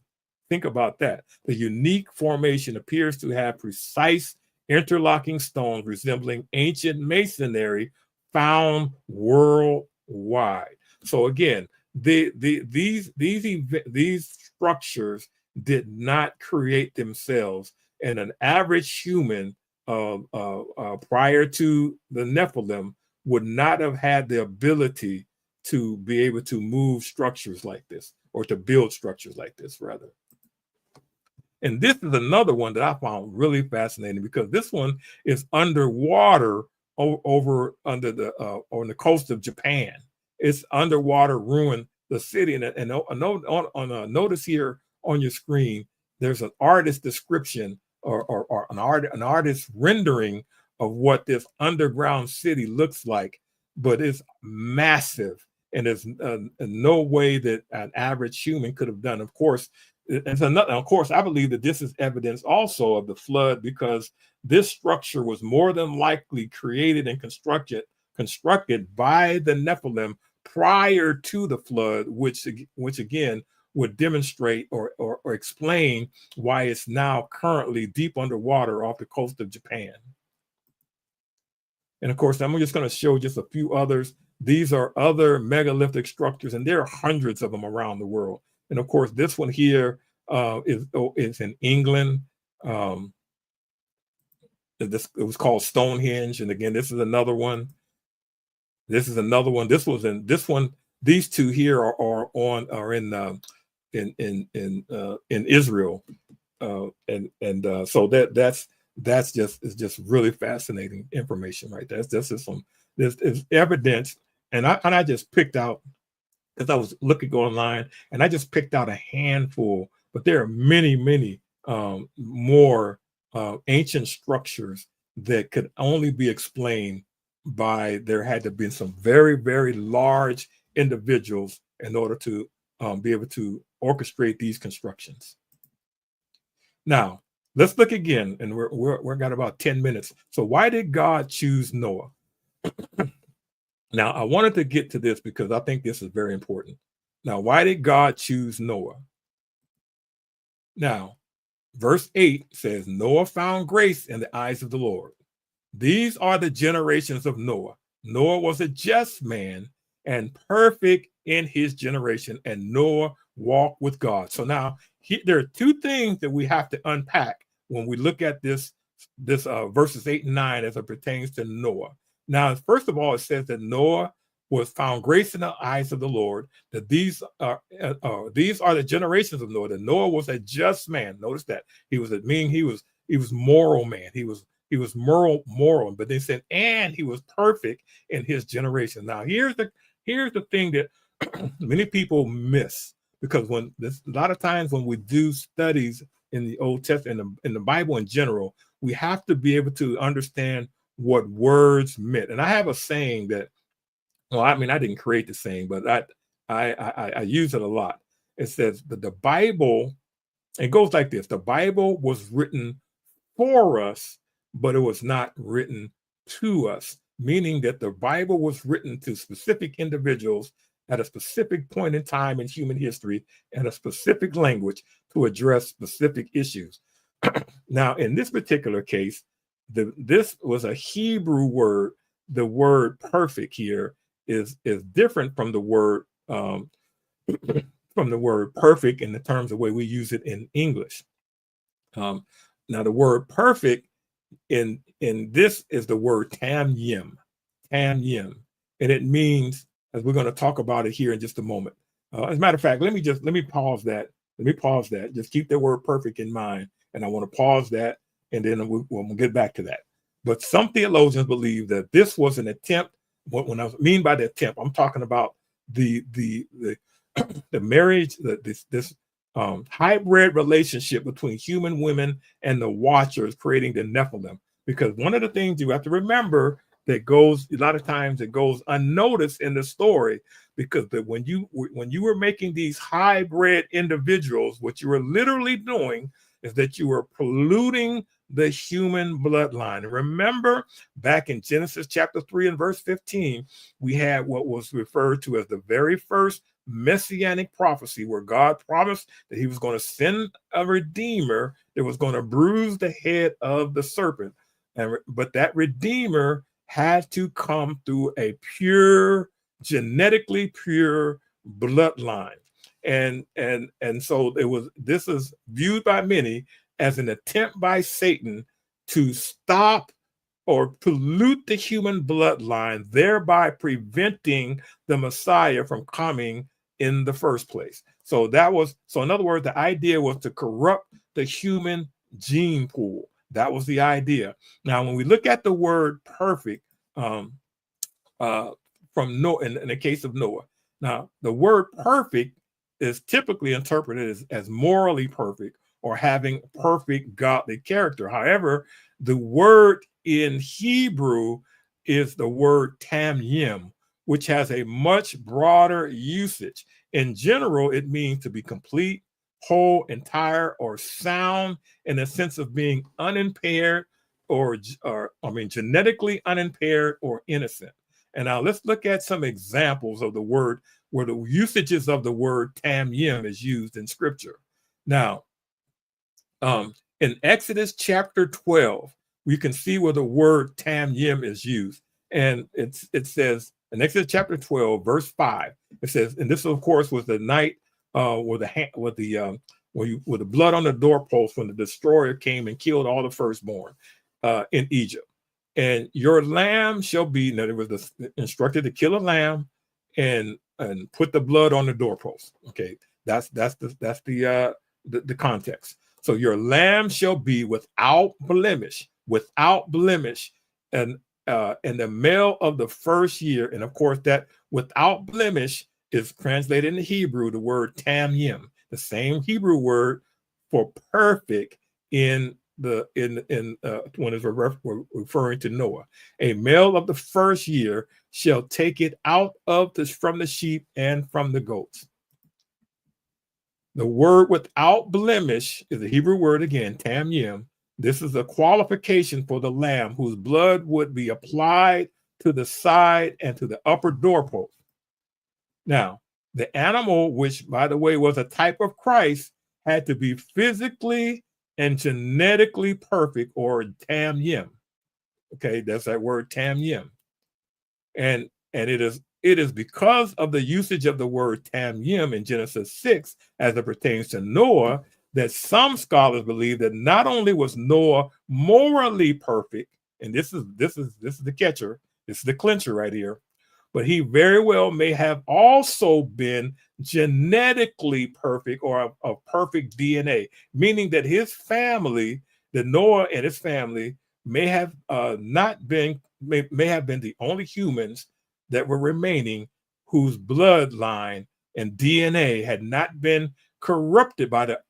Think about that. The unique formation appears to have precise interlocking stones resembling ancient masonry found worldwide. So again, these structures did not create themselves, and an average human prior to the Nephilim would not have had the ability to be able to move structures like this, or to build structures like this, rather. And this is another one that I found really fascinating, because this one is underwater over under the on the coast of Japan. It's underwater, ruined the city. And on a notice here on your screen, there's an artist description, or an artist rendering of what this underground city looks like, but it's massive, and there's no way that an average human could have done. Of course, I believe that this is evidence also of the flood, because this structure was more than likely created and constructed by the Nephilim prior to the flood, which again would demonstrate or explain why it's now currently deep underwater off the coast of Japan. And of course, I'm just going to show just a few others. These are other megalithic structures, and there are hundreds of them around the world. And of course, this one here is in England. It was called Stonehenge. And again, this is another one. This is another one. This one. These two here are in Israel, so that's just really fascinating information right there. This is evidence, and I just picked out, because I was looking online, and I just picked out a handful, but there are many more ancient structures that could only be explained by there had to be some very, very large individuals in order to be able to orchestrate these constructions. Now, let's look again, and we're got about 10 minutes. So why did God choose Noah? Now, I wanted to get to this because I think this is very important. Now, why did God choose Noah? Now, verse 8 says, Noah found grace in the eyes of the Lord. These are the generations of Noah. Noah was a just man and perfect in his generation, and Noah walked with God. So now there are two things that we have to unpack when we look at this verses 8 and 9 as it pertains to Noah. Now, first of all, it says that Noah was found grace in the eyes of the Lord, that these are the generations of Noah. That Noah was a just man. Notice that he was moral man. He was moral, but they said, and he was perfect in his generation. Now, here's the thing that many people miss, because a lot of times when we do studies in the Old Testament, in the Bible in general, we have to be able to understand what words meant. And I have a saying that, well, I mean, I didn't create the saying, but I use it a lot. It says that the Bible, it goes like this: the Bible was written for us, but it was not written to us, meaning that the Bible was written to specific individuals at a specific point in time in human history and a specific language to address specific issues. Now, in this particular case, this was a Hebrew word. The word perfect here is different from the word perfect in the terms of the way we use it in English. Now, the word perfect in this is the word tamyim, and it means, as we're going to talk about it here in just a moment. As a matter of fact, let me pause that. Just keep the word perfect in mind, and I want to pause that, and then we'll get back to that. But some theologians believe that this was an attempt when I mean by the attempt, I'm talking about the the marriage, this hybrid relationship between human women and the Watchers, creating the Nephilim. Because one of the things you have to remember that goes a lot of times it goes unnoticed in the story, because when you were making these hybrid individuals, what you were literally doing is that you were polluting the human bloodline. And remember, back in Genesis chapter 3 and verse 15, we had what was referred to as the very first messianic prophecy, where God promised that he was going to send a redeemer that was going to bruise the head of the serpent. But that redeemer had to come through a pure, genetically pure bloodline. And so this is viewed by many as an attempt by Satan to stop or pollute the human bloodline, thereby preventing the Messiah from coming in the first place. So in other words, the idea was to corrupt the human gene pool. That was the idea. Now, when we look at the word perfect, from Noah, in the case of Noah, now the word perfect is typically interpreted as morally perfect or having perfect godly character. However, the word in Hebrew is the word tamyim, which has a much broader usage. In general, it means to be complete, whole, entire, or sound, in the sense of being unimpaired or genetically unimpaired or innocent. And now let's look at some examples of the word where the usages of the word tamyim is used in scripture. Now, in Exodus chapter 12, we can see where the word tamyim is used. And it says in Exodus chapter 12, verse 5, it says, and this of course was the night with the blood on the doorpost when the destroyer came and killed all the firstborn in Egypt. And your lamb shall be, now it was instructed to kill a lamb and put the blood on the doorpost. Okay, that's the context. So your lamb shall be without blemish, and the male of the first year. And of course, that without blemish is translated in Hebrew the word tamyim, the same Hebrew word for perfect when it's referring to Noah. A male of the first year shall take it out from the sheep and from the goats. The word without blemish is the Hebrew word again, tamyim. This is a qualification for the lamb whose blood would be applied to the side and to the upper doorpost. Now, the animal, which by the way was a type of Christ, had to be physically and genetically perfect, or tamyim. Okay, that's that word tamyim. And it is because of the usage of the word tamyim in Genesis 6 as it pertains to Noah that some scholars believe that not only was Noah morally perfect, and this is the catcher, this is the clincher right here, but he very well may have also been genetically perfect, or of perfect DNA, meaning that his family, that Noah and his family may have been the only humans that were remaining whose bloodline and DNA had not been corrupted by the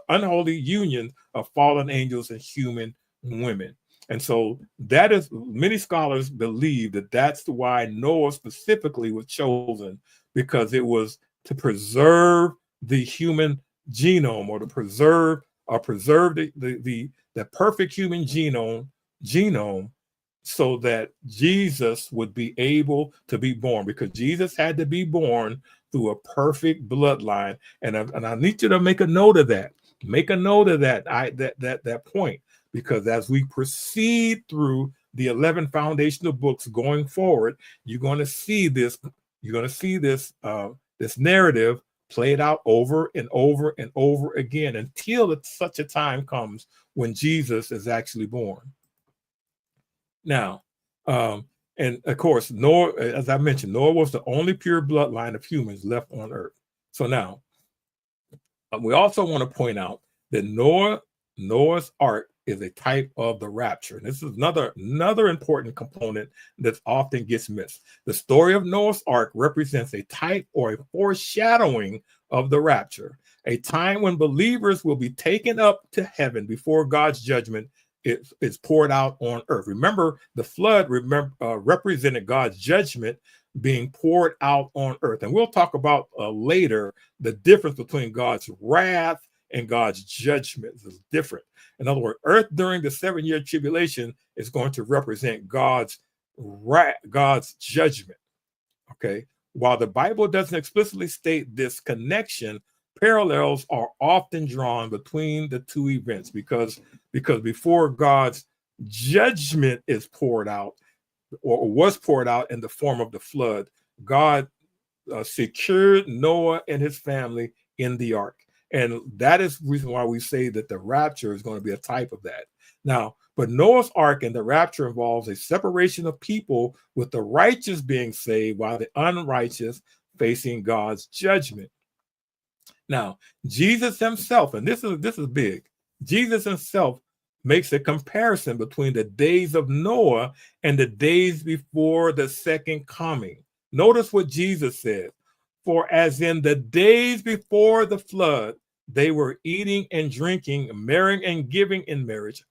unholy union of fallen angels and human women. And so that is, many scholars believe that that's why Noah specifically was chosen, because it was to preserve the human genome, or to preserve the perfect human genome, so that Jesus would be able to be born, because Jesus had to be born through a perfect bloodline. And I need you to make a note of that. Make a note of that point, because as we proceed through the 11 foundational books going forward, you're going to see this. You're going to see this narrative played out over and over and over again until such a time comes when Jesus is actually born. Now, and of course, Noah, as I mentioned, Noah was the only pure bloodline of humans left on earth. So now, we also want to point out that Noah's ark is a type of the rapture. And this is another important component that often gets missed. The story of Noah's Ark represents a type or a foreshadowing of the rapture, a time when believers will be taken up to heaven before God's judgment is poured out on earth. Remember, the flood represented God's judgment being poured out on earth. And we'll talk about later the difference between God's wrath and God's judgment is different. In other words, earth during the 7-year tribulation is going to represent God's judgment. Okay. While the Bible doesn't explicitly state this connection, parallels are often drawn between the two events because before God's judgment is poured out or was poured out in the form of the flood, God secured Noah and his family in the ark. And that is the reason why we say that the rapture is going to be a type of that. Now, but Noah's Ark and the rapture involves a separation of people, with the righteous being saved while the unrighteous facing God's judgment. Now, Jesus himself, and this is big, Jesus himself makes a comparison between the days of Noah and the days before the second coming. Notice what Jesus said. For as in the days before the flood, they were eating and drinking, marrying and giving in marriage,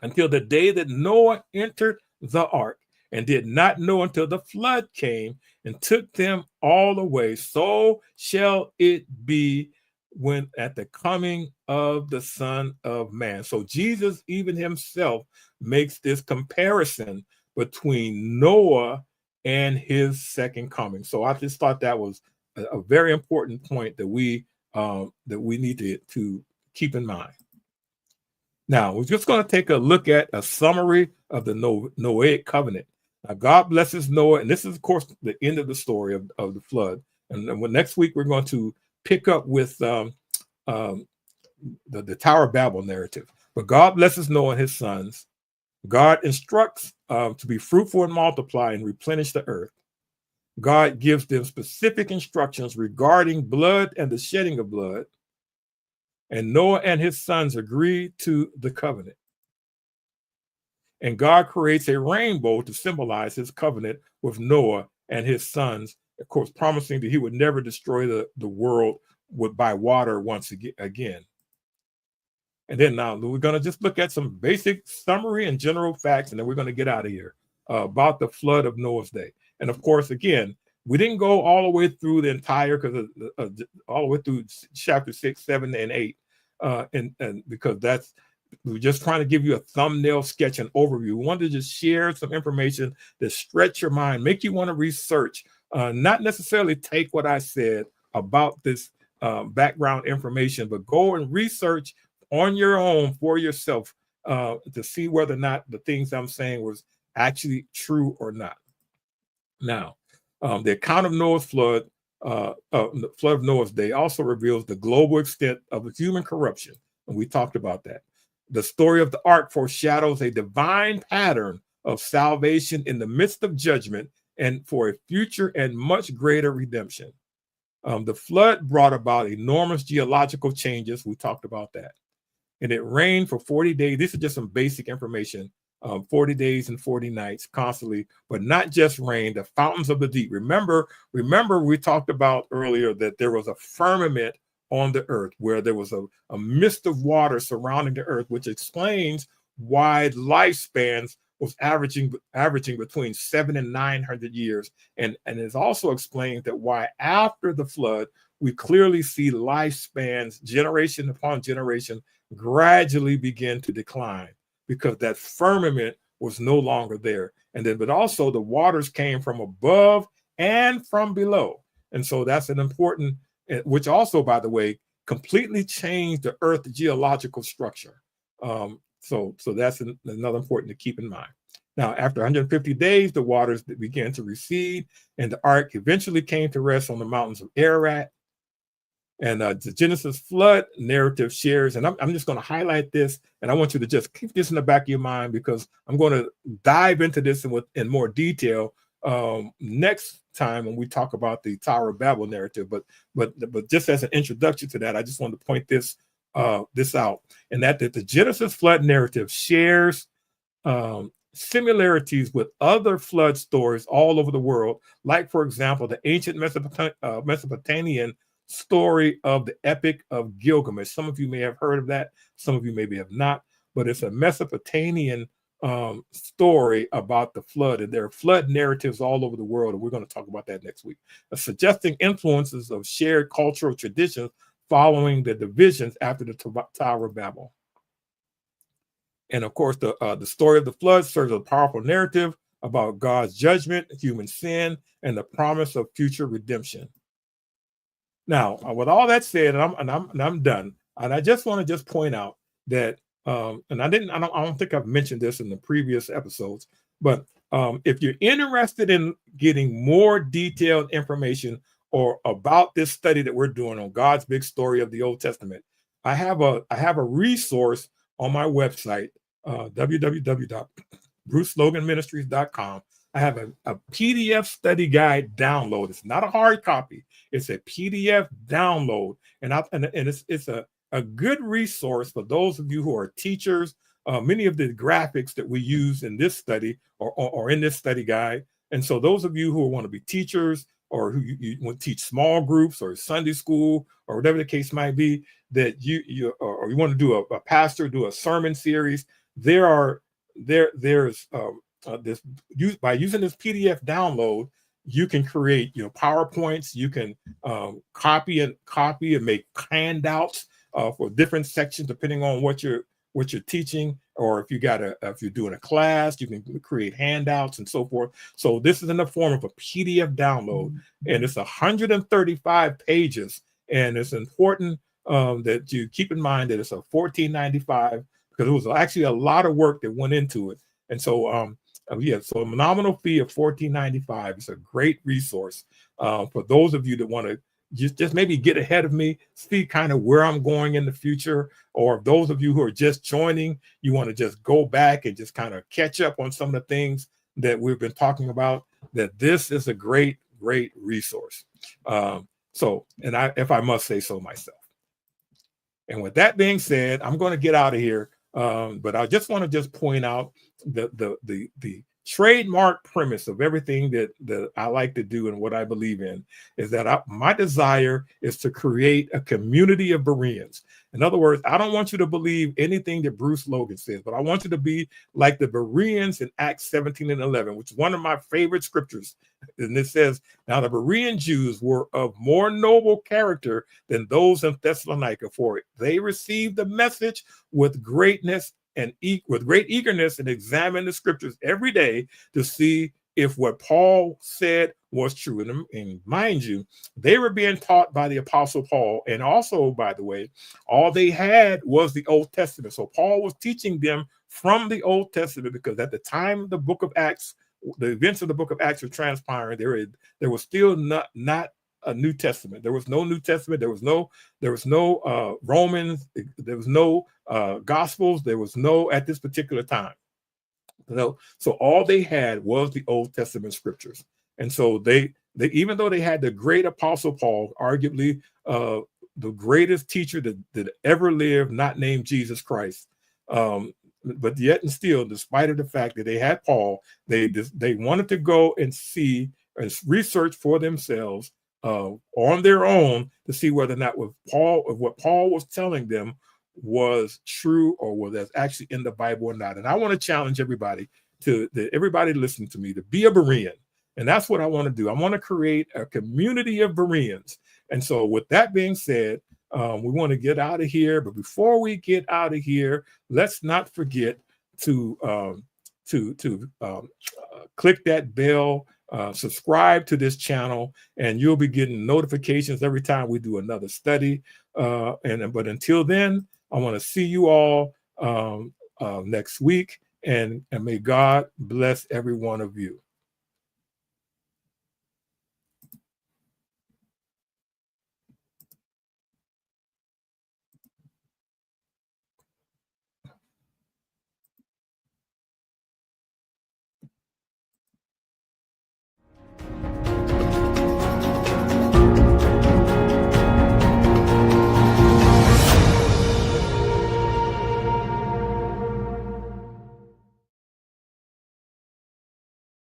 until the day that Noah entered the ark, and did not know until the flood came and took them all away. So shall it be when at the coming of the Son of Man. So Jesus even himself makes this comparison between Noah and his second coming. So I just thought that was a very important point that we need to keep in mind. Now, we're just going to take a look at a summary of the Noahic covenant. Now, God blesses Noah, and this is, of course, the end of the story of the flood. And then next week, we're going to pick up with the Tower of Babel narrative. But God blesses Noah and his sons. God instructs to be fruitful and multiply and replenish the earth. God gives them specific instructions regarding blood and the shedding of blood. And Noah and his sons agree to the covenant. And God creates a rainbow to symbolize his covenant with Noah and his sons, of course, promising that he would never destroy the world by water once again. And then now we're going to just look at some basic summary and general facts, and then we're going to get out of here about the flood of Noah's day. And of course, again, we didn't go all the way through the entire, because all the way through chapter 6, 7, and 8, and because we're just trying to give you a thumbnail sketch and overview. We wanted to just share some information that stretch your mind, make you want to research, not necessarily take what I said about this background information, but go and research on your own for yourself to see whether or not the things I'm saying was actually true or not. Now, the account of Noah's flood, the flood of Noah's day, also reveals the global extent of human corruption, and we talked about that. The story of the ark foreshadows a divine pattern of salvation in the midst of judgment and for a future and much greater redemption. The flood brought about enormous geological changes. We talked about that. And it rained for 40 days. This is just some basic information. 40 days and 40 nights constantly, but not just rain, the fountains of the deep. Remember, we talked about earlier that there was a firmament on the earth where there was a mist of water surrounding the earth, which explains why lifespans was averaging between 700 and 900 years. And it also explains that why after the flood, we clearly see lifespans, generation upon generation, gradually begin to decline, because that firmament was no longer there. And then, but also the waters came from above and from below. And so that's an important, which also, by the way, completely changed the earth's geological structure. So that's another important to keep in mind. Now, after 150 days, the waters began to recede, and the ark eventually came to rest on the mountains of Ararat. And the Genesis flood narrative shares, and I'm just going to highlight this, and I want you to just keep this in the back of your mind, because I'm going to dive into this in more detail next time when we talk about the Tower of Babel narrative. But just as an introduction to that, I just wanted to point this this out, and that the Genesis flood narrative shares similarities with other flood stories all over the world, like, for example, the ancient Mesopotamian story of the Epic of Gilgamesh. Some of you may have heard of that, some of you maybe have not, but it's a Mesopotamian story about the flood, and there are flood narratives all over the world, and we're going to talk about that next week, suggesting influences of shared cultural traditions following the divisions after the Tower of Babel. And of course, the story of the flood serves a powerful narrative about God's judgment, human sin, and the promise of future redemption. Now, with all that said, and I'm done, and I just want to just point out that, and I don't think I've mentioned this in the previous episodes, but if you're interested in getting more detailed information or about this study that we're doing on God's big story of the Old Testament, I have a resource on my website, www.bruceloganministries.com. I have a PDF study guide download. It's not a hard copy. It's a PDF download, and it's a good resource for those of you who are teachers. Many of the graphics that we use in this study or in this study guide, and so those of you who want to be teachers or who you want to teach small groups or Sunday school or whatever the case might be, that you want to do a pastor, do a sermon series, there's this by using this PDF download, you can create PowerPoints. You can copy and make handouts for different sections depending on what you're teaching, or if you're doing a class, you can create handouts and so forth. So this is in the form of a PDF download, and it's 135 pages, and it's important that you keep in mind that it's a $14.95, because it was actually a lot of work that went into it. And so so a nominal fee of $14.95 is a great resource for those of you that want to just maybe get ahead of me, see kind of where I'm going in the future, or those of you who are just joining, you want to just go back and just kind of catch up on some of the things that we've been talking about, that this is a great resource. If I must say so myself. And with that being said, I'm going to get out of here. But I just want to just point out the trademark premise of everything that I like to do and what I believe in is that my desire is to create a community of Bereans. In other words, I don't want you to believe anything that Bruce Logan says, but I want you to be like the Bereans in Acts 17:11, which is one of my favorite scriptures. And it says, now the Berean Jews were of more noble character than those in Thessalonica, for they received the message with greatness and with great eagerness, and examine the scriptures every day to see if what Paul said was true. And mind you, they were being taught by the Apostle Paul. And also, by the way, all they had was the Old Testament. So Paul was teaching them from the Old Testament, because at the time the book of Acts, the events of the book of Acts were transpiring, there was still not a New Testament. There was no New Testament. There was no Romans. There was no Gospels. There was no at this particular time. So all they had was the Old Testament scriptures. And so they even though they had the great Apostle Paul, arguably the greatest teacher that ever lived, not named Jesus Christ, but yet and still, despite of the fact that they had Paul, they wanted to go and see and research for themselves on their own to see whether or not what Paul was telling them was true, or was actually in the Bible or not. And I want to challenge everybody everybody listening to me to be a Berean. And that's what I want to do. I want to create a community of Bereans. And so with that being said, we want to get out of here. But before we get out of here, let's not forget to click that bell, subscribe to this channel, and you'll be getting notifications every time we do another study. But until then, I want to see you all next week, and may God bless every one of you.